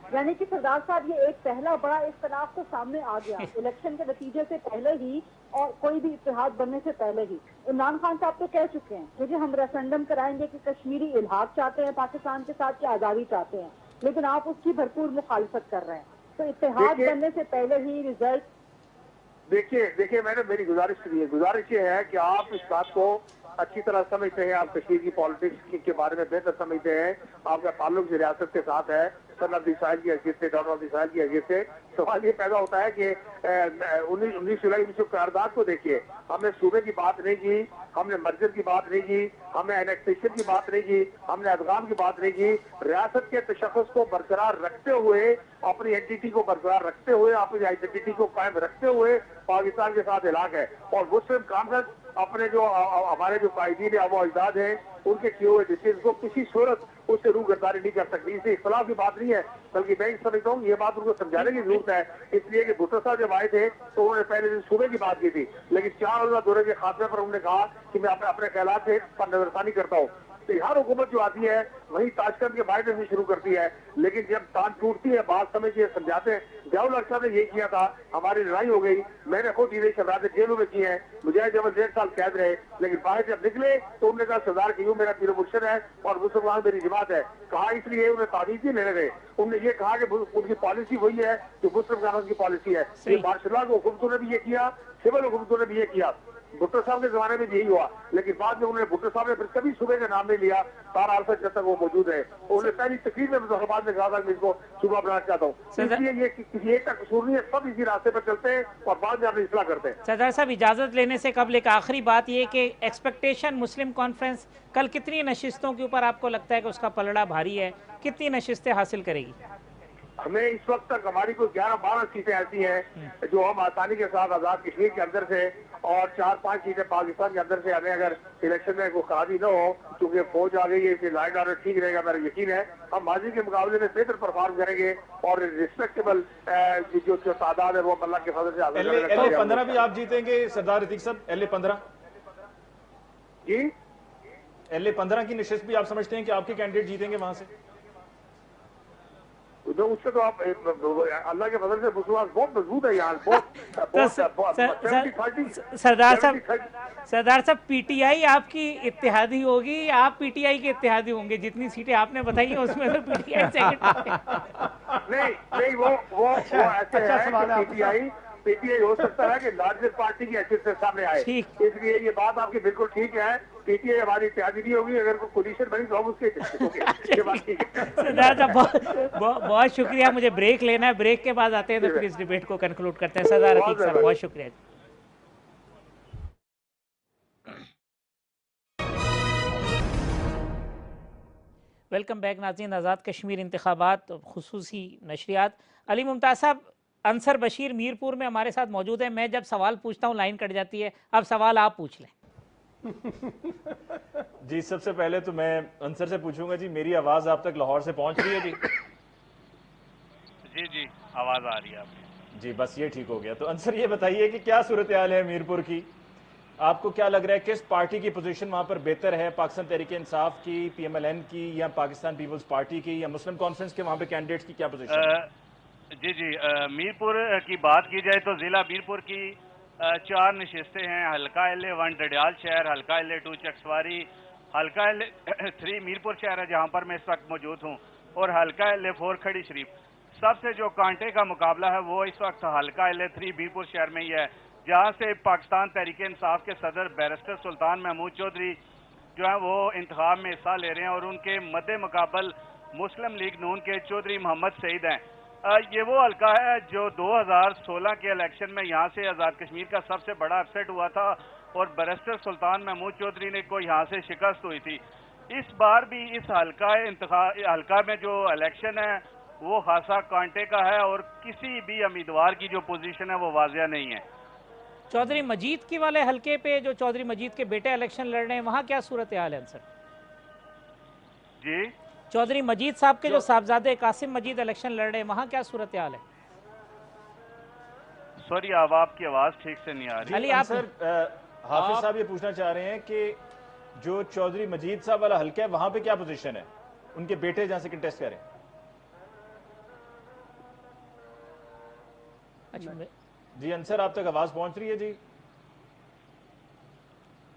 यानी कि सरदार साहब ये एक पहला बड़ा इख्तिलाफ तो सामने आ गया इलेक्शन के नतीजे से पहले ही और कोई भी इत्तेहाद बनने से पहले ही। इमरान खान साहब तो कह चुके हैं कि हम रेफरेंडम कराएंगे कि कश्मीरी इल्हाक चाहते हैं पाकिस्तान के साथ, की आज़ादी चाहते हैं, लेकिन आप उसकी भरपूर मुखालिफत कर रहे हैं। तो इत्तेहाद बनने से पहले ही रिजल्ट देखिए मैंने मेरी गुजारिश ये है कि आप इस बात को अच्छी तरह समझते हैं, आप कश्मीर की पॉलिटिक्स के बारे में बेहतर समझते हैं, आपका ताल्लुक रियासत के साथ है, सन ऑफ द साइल की हैसियत से, डॉन ऑफ द साइल की हैसियत से। सवाल ये पैदा होता है कि 19 जुलाई 19 करारदाद को देखिए, हमने सूबे की बात नहीं की, हमने मस्जिद की बात नहीं की, हमने एनेक्सेशन की बात नहीं की, हमने अदगाम की बात नहीं की। रियासत के तशख़्ख़ुस को बरकरार रखते हुए, अपनी एंटिटी को बरकरार रखते हुए, अपनी आइडेंटिटी को कायम रखते हुए पाकिस्तान के साथ इलाक़ है। और मुस्लिम कांग्रेस अपने जो हमारे जो कायदीन अबो अजदाद हैं उनके किए हुए डिसीजन को किसी सूरत उससे रूगर्दारी नहीं कर सकती। इससे इख्तिलाफ की बात नहीं है, बल्कि मैं समझता हूँ ये बात उनको समझाने की जरूरत है। इसलिए कि भुट्टो साहब जब आए थे तो उन्होंने पहले दिन सूबे की बात की थी, लेकिन 4 रोज़ा दौरे के खात्मे पर उन्होंने कहा कि मैं अपने ख्यालात से पर नजरसानी करता हूँ। तो हर हुकूमत जो आती है वही ताशकंद के मायने से शुरू करती है, लेकिन जब तान टूटती है बात समझिए समझाते हैं। जवाहर अख्तर ने ये किया था, हमारी लड़ाई हो गई, मैंने खुद ईद शरारतें जेलों में की हैं, मुजाहिद जब 1.5 साल कैद रहे, लेकिन बाहर जब निकले तो उन्होंने कहा सरदार की मेरा पीर मुर्शिद है और मुसलमान मेरी जमात है। कहा इसलिए उन्हें तावीज़ ही लेने गए, उन्होंने ये कहा कि उनकी पॉलिसी वही है जो मुस्लिम कानून की पॉलिसी है। मार्शल को हुकूमतों ने भी ये किया, सिविल हुकूमतों ने भी ये किया, भुट्टो साहब के जमाने में भी यही हुआ। लेकिन बाद में उन्होंने भुट्टो साहब ने फिर कभी सूबे का नाम नहीं लिया, 4 साल जब तक वो मौजूद है। उन्होंने पहली तकरीर में मुजफ्फराबाद में कहा था कि इसको सूबा बनाना चाहता हूँ। इसलिए ये किसी एक का कसूर नहीं है, सब इसी रास्ते पर चलते हैं और बाद में अपनी इस्लाह करते हैं। सरदार साहब, इजाजत लेने से कबल एक आखिरी बात ये कि एक्सपेक्टेशन मुस्लिम कॉन्फ्रेंस कल कितनी नशिस्तों के ऊपर आपको लगता है कि उसका पलड़ा भारी है, कितनी नशिस्तें हासिल करेगी? हमें इस वक्त तक हमारी कोई 11-12 सीटें ऐसी हैं जो हम आसानी के साथ आजाद कश्मीर के अंदर से और 4-5 सीटें पाकिस्तान के अंदर से हमें अगर इलेक्शन में कोई खराबी न हो, क्योंकि फौज आ गई है, इसलिए लॉ एंड ऑर्डर ठीक रहेगा, मेरा यकीन है हम माजी के मुकाबले में बेहतर परफॉर्म करेंगे और रिस्पेक्टेबल जो तादाद है वो अल्लाह के फजल से हासिल करेंगे। LA-15 भी आप जीतेंगे सरदार अतीक साहब? LA-15 जी, LA-15 की नशिस्त भी आप समझते हैं कि आपके कैंडिडेट जीतेंगे वहां से? तो उससे तो आप अल्लाह के फजल से मुसलमान बहुत मजबूत है यहाँ, सरदार साहब पीटीआई आपकी इत्तेहादी होगी या आप पीटीआई के इत्तेहादी होंगे? जितनी सीटें आपने बताई हैं उसमें तो पीटीआई सेकंड। नहीं वो ऐसे है पीटीआई हो सकता है कि लार्जेस्ट पार्टी की हैसियत से सामने आए, इसलिए ये बात आपकी बिल्कुल ठीक है। पीटीआई हमारी इत्तेहादी नहीं होगी, अगर कोई कोलिशन बनी तो हम उसके सरदार साहब बहुत शुक्रिया। मुझे ब्रेक लेना है, ब्रेक के बाद आते हैं तो फिर इस डिबेट को कंक्लूड करते हैं। सरदार अतीक साहब बहुत शुक्रिया। वेलकम बैक नाज़रीन। आज़ाद कश्मीर इंतखाबात खुसूसी नशरियात। अली मुमताज़ साहब, अंसर बशीर मीरपुर में हमारे साथ मौजूद है। मैं जब सवाल पूछता हूँ लाइन कट जाती है, अब सवाल आप पूछ लें। जी, सबसे पहले तो मैं अंसर से पूछूंगा जी, मेरी आवाज आप तक लाहौर से पहुंच रही है जी? जी आवाज आ रही है आपकी जी, बस ये ठीक हो गया। तो अंसर ये बताइए कि क्या सूरत हाल है मीरपुर की? आपको क्या लग रहा है किस पार्टी की पोजीशन वहां पर बेहतर है? पाकिस्तान तहरीक इंसाफ की, PMLN की, या पाकिस्तान पीपल्स पार्टी की, या मुस्लिम कॉन्फ्रेंस के वहां पे कैंडिडेट्स की क्या पोजीशन है? जी मीरपुर की बात की जाए तो जिला मीरपुर की 4 नशिस्तें हैं। हल्का LA-1 डडियाल शहर, हल्का LA-2 चक्सवारी, हल्का LA-3 मीरपुर शहर है जहां पर मैं इस वक्त मौजूद हूं, और हल्का LA-4 खड़ी शरीफ। सबसे जो कांटे का मुकाबला है वो इस वक्त हल्का LA-3 मीरपुर शहर में ही है, जहां से पाकिस्तान तहरीक इंसाफ के सदर बैरिस्टर सुल्तान महमूद चौधरी जो है वो इंतखाब में हिस्सा ले रहे हैं, और उनके मद्दे मुकाबल मुस्लिम लीग नून के चौधरी मोहम्मद सईद हैं। ये वो हल्का है जो 2016 के इलेक्शन में यहाँ से आज़ाद कश्मीर का सबसे बड़ा अपसेट हुआ था और बैरिस्टर सुल्तान महमूद चौधरी ने को यहाँ से शिकस्त हुई थी। इस बार भी इस हल्का में जो इलेक्शन है वो खासा कांटे का है और किसी भी उम्मीदवार की जो पोजीशन है वो वाजिया नहीं है। चौधरी मजीद की वाले हल्के पे जो चौधरी मजीद के बेटे इलेक्शन लड़ रहे हैं, वहाँ क्या सूरत हाल है सर? जी, चौधरी मजीद साहब के जो साहबजादे कासिम मजीद इलेक्शन लड़ रहे हैं, वहाँ क्या सूरत हाल है? सॉरी, अब आपकी आवाज ठीक से नहीं आ रही। अली, आप सर हाफिज साहब ये पूछना चाह रहे हैं कि जो चौधरी मजीद साहब वाला हल्का है वहां पे क्या पोजीशन है? उनके बेटे जहां से कंटेस्ट करें। अच्छा जी अंसर, आप तक आवाज पहुंच रही है जी?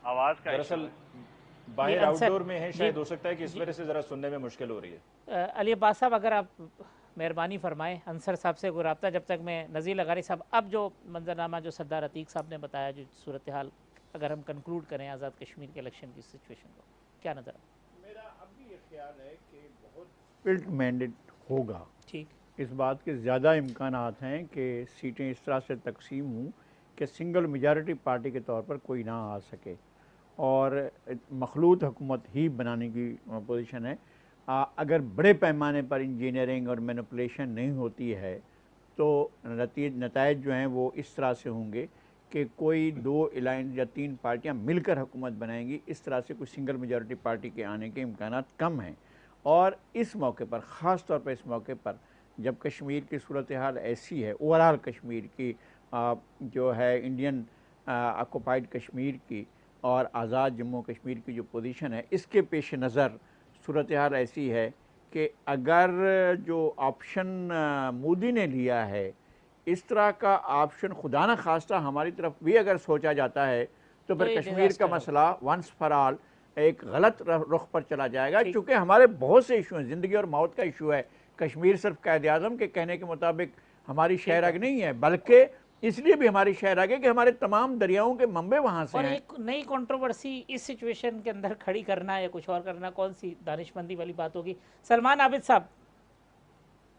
आवाज का दरअसल बाहर आउटडोर में है, शायद हो सकता है कि इस वजह से जरा सुनने में मुश्किल हो रही है। अली अब्बास साहब, अगर आप मेहरबानी फरमाएं अंसर साहब से कोई रब्ता, जब तक मैं नज़ीर लगारी साहब, अब जो मंजरनामा जो सरदार अतीक साहब ने बताया, जो सूरत हाल अगर हम कंक्लूड करें आज़ाद कश्मीर के इलेक्शन की सिचुएशन को, क्या नज़र? मेरा अब भी ये ख्याल है कि बहुत स्प्लिट मैंडेट होगा। ठीक, इस बात के ज़्यादा इम्कानात हैं कि सीटें इस तरह से तकसीम हों कि सिंगल मेजॉरिटी पार्टी के तौर पर कोई ना आ सके और मखलूत हुकूमत ही बनाने की पोजीशन है। अगर बड़े पैमाने पर इंजीनियरिंग और मैनिपुलेशन नहीं होती है तो नतीज जो हैं वो इस तरह से होंगे कि कोई 2 अलायंस या 3 पार्टियां मिलकर हुकूमत बनाएंगी। इस तरह से कोई सिंगल मेजॉरिटी पार्टी के आने के इम्कानात कम हैं। और इस मौके पर, ख़ास तौर पर इस मौके पर जब कश्मीर की सूरत हाल ऐसी है, ओवरऑल कश्मीर की जो है इंडियन ऑक्युपाइड कश्मीर की और आज़ाद जम्मू कश्मीर की जो पोजीशन है, इसके पेश नज़र सूरत हाल ऐसी है कि अगर जो ऑप्शन मोदी ने लिया है, इस तरह का ऑप्शन खुदा न खास्ता हमारी तरफ भी अगर सोचा जाता है तो फिर कश्मीर का मसला वंस फॉर ऑल एक गलत रुख पर चला जाएगा। क्योंकि हमारे बहुत से इशू हैं, ज़िंदगी और मौत का इशू है। कश्मीर सिर्फ कायद आज़म के कहने के मुताबिक हमारी शहरग नहीं है, बल्कि इसलिए भी हमारी शहरग है कि हमारे तमाम दरियाओं के मंबे वहाँ से और हैं। एक नई कंट्रोवर्सी इस सिचुएशन के अंदर खड़ी करना या कुछ और करना, कौन सी दानिशमंदी वाली बात होगी? सलमान आबिद साहब,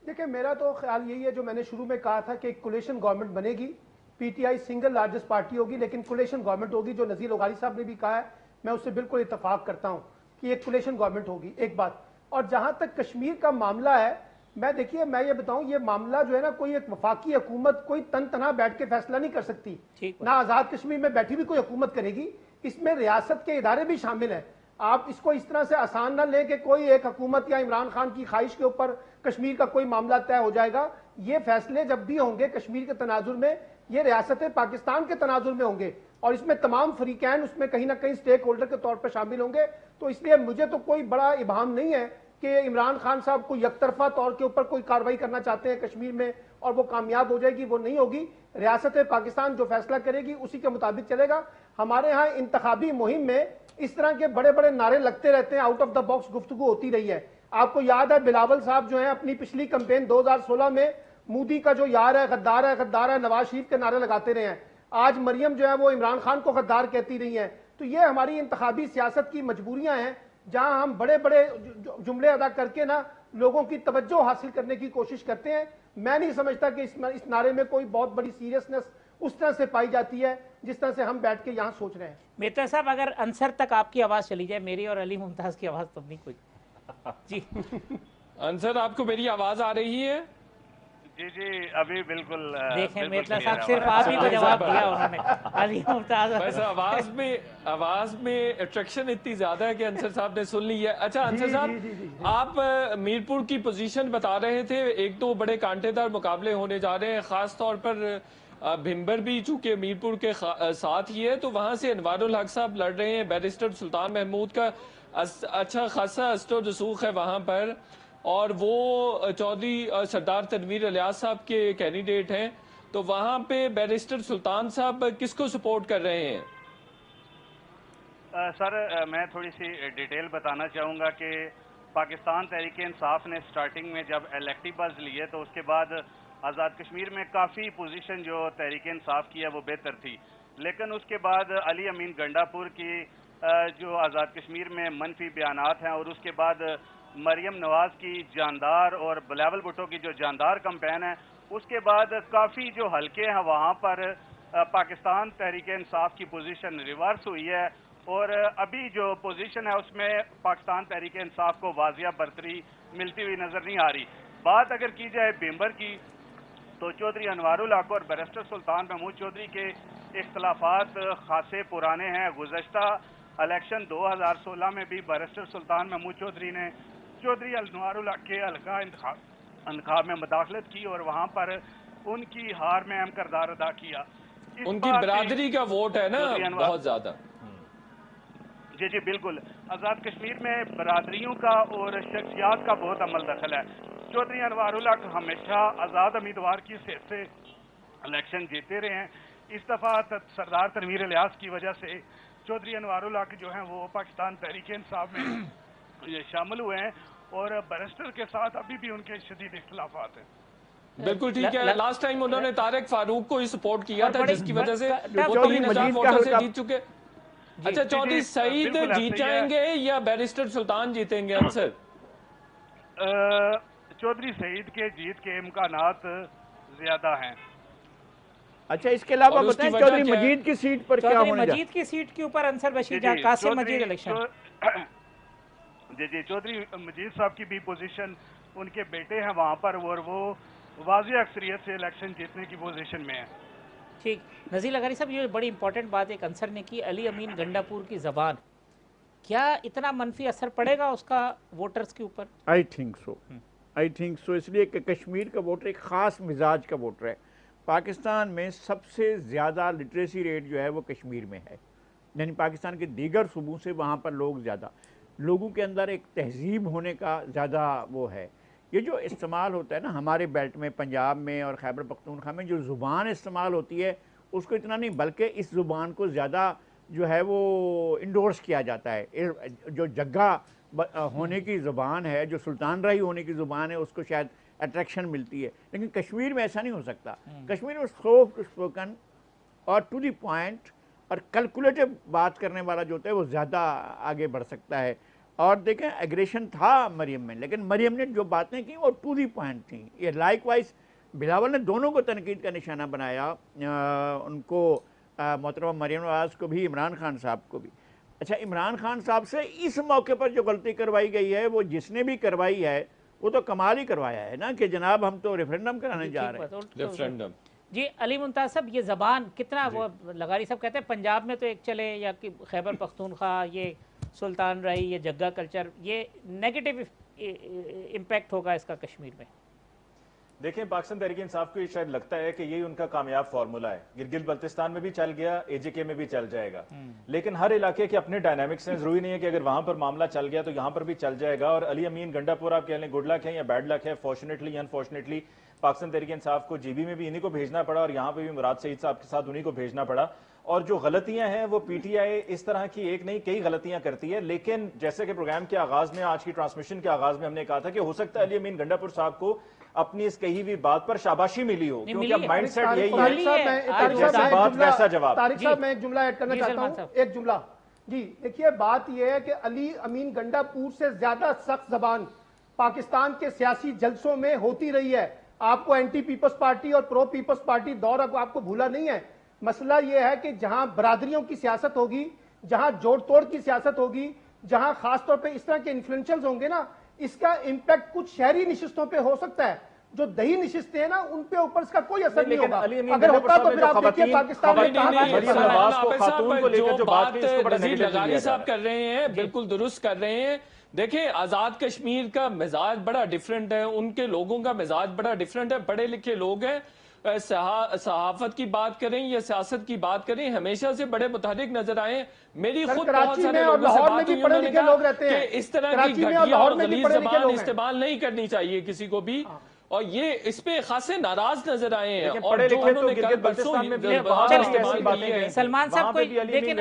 देखिए मेरा तो ख्याल यही है, जो मैंने शुरू में कहा था कि एक कोलिशन गवर्नमेंट बनेगी, पीटीआई सिंगल लार्जेस्ट पार्टी होगी, लेकिन कोलिशन गवर्नमेंट होगी। जो नज़ीर लगारी साहब ने भी कहा है, मैं उससे बिल्कुल इत्तफाक करता हूँ कि एक कोलिशन गवर्नमेंट होगी, एक बात। और जहाँ तक कश्मीर का मामला है, मैं देखिए मैं ये बताऊं, ये मामला जो है ना, कोई एक वफाकी हुकूमत कोई तन तना बैठ के फैसला नहीं कर सकती, ना आज़ाद कश्मीर में बैठी भी कोई हुकूमत करेगी, इसमें रियासत के इदारे भी शामिल हैं। आप इसको इस तरह से आसान ना लें कि कोई एक हुकूमत या इमरान खान की ख्वाहिश के ऊपर कश्मीर का कोई मामला तय हो जाएगा। ये फैसले जब भी होंगे कश्मीर के तनाजुर में, ये रियासत पाकिस्तान के तनाजुर में होंगे, और इसमें तमाम फरीकैन उसमें कहीं ना कहीं स्टेक होल्डर के तौर पर शामिल होंगे। तो इसलिए मुझे तो कोई बड़ा इबाम नहीं है कि इमरान खान साहब को यकतरफा तौर के ऊपर कोई कार्रवाई करना चाहते हैं कश्मीर में और वो कामयाब हो जाएगी, वो नहीं होगी। रियासत पाकिस्तान जो फैसला करेगी उसी के मुताबिक चलेगा। हमारे यहाँ इंतखाबी मुहिम में इस तरह के बड़े बड़े नारे लगते रहते हैं, आउट ऑफ द बॉक्स गुफ्तगू होती रही है। आपको याद है बिलावल साहब जो है अपनी पिछली कैंपेन 2016 में मोदी का जो यार है, गद्दार है, गद्दार है, नवाज शरीफ के नारे लगाते रहे हैं। आज मरियम जो है वो इमरान खान को गद्दार कहती रही हैं। तो ये हमारी इंतखाबी सियासत की मजबूरियां हैं, जहां हम बड़े बड़े जुमले अदा करके ना लोगों की तवज्जो हासिल करने की कोशिश करते हैं। मैं नहीं समझता कि इस नारे में कोई बहुत बड़ी सीरियसनेस उस तरह से पाई जाती है जिस तरह से हम बैठ के यहाँ सोच रहे हैं। मेहता साहब, अगर अंसर तक आपकी आवाज़ चली जाए, मेरी और अली मुमताज़ की आवाज़ तो नहीं कोई जी। अंसर, आपको मेरी आवाज़ आ रही है? जी जी, अभी बिल्कुल देखें मेतला साहब सिर्फ आप ही को जवाब दिया उन्होंने। अली मुमताज बस आवाज में अट्रैक्शन इतनी ज्यादा है कि अंसर साहब ने सुन ली है। अच्छा अंसर साहब, आप मीरपुर की पोजीशन बता रहे थे, एक तो बड़े कांटेदार मुकाबले होने जा रहे हैं, खास तौर पर भिम्बर भी चूंकि मीरपुर के साथ ही है, तो वहां से अनवारुल हक साहब लड़ रहे हैं। बैरिस्टर सुल्तान महमूद का अच्छा खासा अस्तो रसूख है वहां पर, और वो चौधरी सरदार तनवीर इलियास साहब के कैंडिडेट हैं। तो वहां पे बैरिस्टर सुल्तान साहब किसको सपोर्ट कर रहे हैं? सर मैं थोड़ी सी डिटेल बताना चाहूँगा कि पाकिस्तान तहरीक इंसाफ ने स्टार्टिंग में जब इलेक्टिबल्स लिए तो उसके बाद आज़ाद कश्मीर में काफ़ी पोजीशन जो तहरीक इंसाफ की है वो बेहतर थी, लेकिन उसके बाद अली अमीन गंडापुर की जो आज़ाद कश्मीर में मनफी बयानात हैं, और उसके बाद मरियम नवाज की जानदार और बिलावल भुट्टो की जो जानदार कैंपेन है, उसके बाद काफ़ी जो हल्के हैं वहाँ पर पाकिस्तान तहरीक इंसाफ की पोजीशन रिवर्स हुई है, और अभी जो पोजीशन है उसमें पाकिस्तान तहरीक इंसाफ को वाजिया बरतरी मिलती हुई नज़र नहीं आ रही। बात अगर की जाए भिम्बर की, तो चौधरी अनवारुल हक और बैरिस्टर सुल्तान महमूद चौधरी के इख्तलाफात खासे पुराने हैं। गुज़श्ता इलेक्शन 2016 में भी बैरिस्टर सुल्तान महमूद चौधरी ने चौधरी अनवारुल हक के हल्का इंतखाब में मदाखलत की और वहाँ पर उनकी हार में अहम किरदार अदा किया। उनकी बिरादरी का वोट है ना बहुत ज्यादा। जी जी बिल्कुल, आज़ाद कश्मीर में बरादरियों का और शख्सियात का बहुत अमल दखल है। चौधरी अनवारुल हक हमेशा आज़ाद उम्मीदवार की हैसियत से इलेक्शन जीते रहे हैं। इस दफ़ा सरदार तनवीर इलियास की वजह से चौधरी अनवारुल हक जो हैं वो पाकिस्तान तहरीक इंसाफ में शामिल हुए हैं, और बैरिस्टर के साथ अभी भी उनके शदीद इख्तिलाफात हैं। बिल्कुल ठीक है। लास्ट टाइम उन्होंने तारिक फारूक को ही सपोर्ट किया था, जिसकी वजह से वो चौधरी 3000 मजीद वोटों से का जीत चुके। अच्छा, चौधरी सईद जीत जाएंगे या बैरिस्टर सुल्तान जीतेंगे? आंसर चौधरी सईद के जीत के इम्कानात ज्यादा हैं। अच्छा, इसके अलावा बताएं चौधरी मजीद की सीट पर क्या होने मजीद की सीट के ऊपर अंसर बशीर कासिम मजीद इलेक्शन। जी जी, चौधरी मजीद साहब की भी पोजीशन, उनके बेटे हैं वहाँ पर, और वो वाज़ेह अक्सरियत से इलेक्शन जीतने की पोजीशन में है। ठीक, नज़ीर लगारी साहब, ये बड़ी इंपॉर्टेंट बात एक अंसर ने की, अली अमीन गंडापुर की ज़बान, क्या इतना मनफी असर पड़ेगा उसका वोटर्स के ऊपर? आई थिंक सो, इसलिए कि कश्मीर का वोटर एक ख़ास मिजाज का वोटर है। पाकिस्तान में सबसे ज़्यादा लिटरेसी रेट जो है वो कश्मीर में है, यानी पाकिस्तान के दीगर सूबों से वहाँ पर लोगों के अंदर एक तहजीब होने का ज़्यादा वो है। ये जो इस्तेमाल होता है ना हमारे बेल्ट में, पंजाब में और खैबर पख्तूनख्वा में जो ज़ुबान इस्तेमाल होती है उसको इतना नहीं, बल्कि इस ज़ुबान को ज़्यादा जो है वो इंडोर्स किया जाता है। जो जग्गा होने की ज़ुबान है, जो सुल्तान राही होने की ज़ुबान है, उसको शायद अट्रैक्शन मिलती है, लेकिन कश्मीर में ऐसा नहीं हो सकता। कश्मीर में सॉफ्ट स्पोकन और टू द पॉइंट और कैलकुलेटिव बात करने वाला जो होता है वो ज़्यादा आगे बढ़ सकता है। और देखें, एग्रेशन था मरियम में, लेकिन मरियम ने जो बातें की वो टू दी पॉइंट थी। ये लाइकवाइज बिलावल ने दोनों को तनकीद का निशाना बनाया, उनको मोहतरमा मरियम नवाज़ को भी, इमरान खान साहब को भी। अच्छा, इमरान खान साहब से इस मौके पर जो गलती करवाई गई है वो जिसने भी करवाई है وہ تو کمال ہی کروایا ہے نا کہ جناب ہم تو ریفرینڈم کرانے جا رہے ہیں. ریفرینڈم. جی علی ممتاز صاحب، یہ زبان کتنا وہ لغاری صاحب کہتے ہیں پنجاب میں تو ایک چلے یا کہ خیبر پختونخوا، یہ سلطان رائی، یہ جگہ کلچر، یہ نیگیٹو امپیکٹ ہوگا اس کا کشمیر میں. دیکھیں پاکستان تحریک انصاف کو یہ شاید لگتا ہے کہ یہی ان کا کامیاب فارمولا ہے. گلگت بلتستان میں بھی چل گیا، اے جے کے میں بھی چل جائے گا، لیکن ہر علاقے کے اپنے ڈائنامکس ہیں. ضروری نہیں ہے کہ اگر وہاں پر معاملہ چل گیا تو یہاں پر بھی چل جائے گا. اور علی امین گنڈا پور آپ کہہ لیں گڈ لک ہے یا بیڈ لک ہے، فارچونیٹلی انفارچونیٹلی پاکستان تحریک انصاف کو جی بی میں بھی انہی کو بھیجنا پڑا اور یہاں پہ بھی مراد سعید صاحب کے ساتھ انہی کو بھیجنا پڑا. اور جو غلطیاں ہیں وہ پی ٹی آئی اس طرح کی ایک نہیں کئی غلطیاں کرتی ہے. لیکن جیسے کہ پروگرام کے آغاز میں، آج کی ٹرانسمیشن کے آغاز میں ہم نے کہا تھا کہ ہو سکتا ہے علی امین گنڈا پور صاحب کو اپنی اس کہی ہوئی بات پر شاباشی ملی ہو، کیونکہ اب مائنڈ سیٹ یہی ہے جیسا بات ویسا جواب. طارق صاحب میں ایک جملہ ایڈ کرنا چاہتا ہوں، ایک جملہ. جی دیکھیے بات یہ ہے کہ علی امین گنڈا پور سے زیادہ سخت زبان پاکستان کے سیاسی جلسوں میں ہوتی رہی ہے. آپ کو اینٹی پیپلز پارٹی اور پرو پیپلز پارٹی دور آپ کو بھولا نہیں ہے. مسئلہ یہ ہے کہ جہاں برادریوں کی سیاست ہوگی، جہاں جوڑ توڑ کی سیاست ہوگی، جہاں خاص طور پہ اس طرح کے انفلوئنشلز ہوں گے نا، اس کا امپیکٹ کچھ شہری نشستوں پہ ہو سکتا ہے. جو دیہی نشستیں ہیں نا ان پہ اوپر اس کا کوئی اثر نہیں ہوگا. اگر ہوتا تو پھر آپ دیکھیے پاکستان میں لغاری صاحب کر رہے ہیں بالکل درست کر رہے ہیں. دیکھیں آزاد کشمیر کا مزاج بڑا ڈیفرنٹ ہے، ان کے لوگوں کا مزاج بڑا ڈیفرنٹ ہے. پڑھے لکھے لوگ ہیں، صحافت کی بات کریں یا سیاست کی بات کریں، ہمیشہ سے بڑے متحرک نظر آئے. میری خود بہت سارے لوگوں سے بات ہوئی، انہوں نے کہا کہ اس طرح کی گھٹیا اور غلیظ زبان استعمال نہیں کرنی چاہیے کسی کو بھی، اور یہ اس پہ خاصے ناراض نظر آئے ہیں. اور جو انہوں نے کل پرسوں سلمان صاحب کو لیکن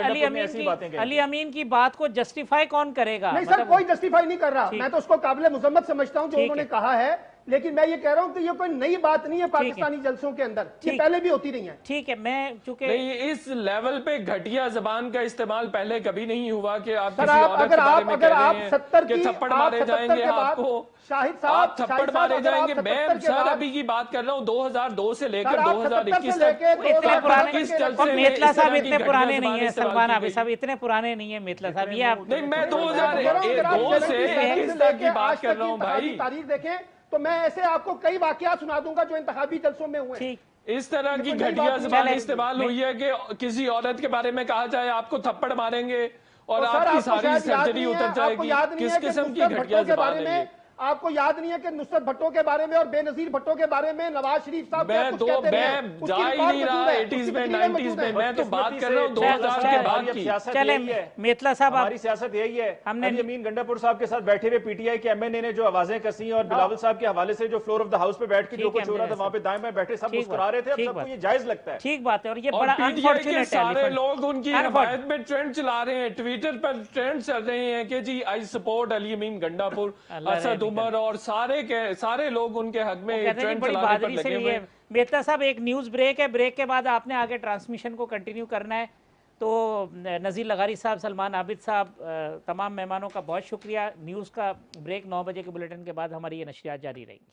علی امین کی بات کو جسٹیفائی کون کرے گا؟ نہیں سر، کوئی جسٹیفائی نہیں کر رہا. میں تو اس کو قابل مذمت سمجھتا ہوں جو انہوں نے کہا ہے، لیکن میں یہ کہہ رہا ہوں کہ یہ کوئی نئی بات نہیں ہے پاکستانی جلسوں کے اندر، یہ پہلے بھی ہوتی رہی ہیں. ٹھیک ہے، میں چونکہ نہیں اس لیول پہ گھٹیا زبان کا استعمال پہلے کبھی نہیں ہوا کہ آپ کسی عورت کے بارے میں کہہ رہے ہیں کہ تھپڑ مارے جائیں گے آپ کو، آپ تھپڑ مارے جائیں گے. میں سر ابھی کی بات کر رہا ہوں 2002 سے لے کر 2021 تک. میتلا صاحب اتنے پرانے نہیں ہیں، سلمان عابد صاحب اتنے پرانے نہیں ہیں میتلا صاحب. یہ آپ نہیں، میں 2002 سے 21 تک کی بات کر رہا ہوں بھائی. تاریخ دیکھیں تو میں ایسے آپ کو کئی واقعات سنا دوں گا جو انتخابی جلسوں میں ہوئے ہیں. اس طرح کی گھٹیا زبان استعمال ہوئی ہے کہ کسی عورت کے بارے میں کہا جائے آپ کو تھپڑ ماریں گے اور آپ کی ساری سرجری اتر جائے گی. کس قسم کی گھٹیا زبان ہے یہ؟ آپ کو یاد نہیں ہے کہ نصرت بھٹو کے بارے میں اور بے نظیر بھٹو کے بارے میں نواز شریف صاحب میں جا ہی نہیں رہا 80s میں 90s میں، میں تو بات کر رہا ہوں 2000 کے بعد کی. چلیں میتلا صاحب، ہماری سیاست یہی ہے. علی امین گنڈا پور صاحب کے ساتھ بیٹھے ہوئے پی ٹی آئی کے ایم این اے نے جو آوازیں کسی اور بلاول صاحب کے حوالے سے جو فلور آف دا ہاؤس پہ بیٹھ کے جو کچھ ہو رہا تھا وہاں پہ دائیں بائیں بیٹھے سب مسکرا رہے تھے. اب سب کو یہ جائز لگتا ہے. ٹھیک بات ہے. اور یہ اور بڑا پی ٹی آئی کے سارے لوگ ان کی حمایت میں ٹرینڈ چلا رہے ہیں، ٹویٹر پر ٹرینڈ چل رہے ہیں کہ جی آئی سپورٹ علی امین گنڈا پور، اسد عمر اور سارے لوگ ان کے حق میں ٹرینڈ چلانے پر لگے ہوئے. میتلا صاحب ایک نیوز بریک ہے، بریک کے بعد آپ نے آگے ٹرانسمیشن کو کنٹینیو کرنا ہے. تو نذیر لغاری صاحب، سلمان عابد صاحب، تمام مہمانوں کا بہت شکریہ. نیوز کا بریک 9 بجے کے بلیٹن کے بعد ہماری یہ نشریات جاری رہیں گی.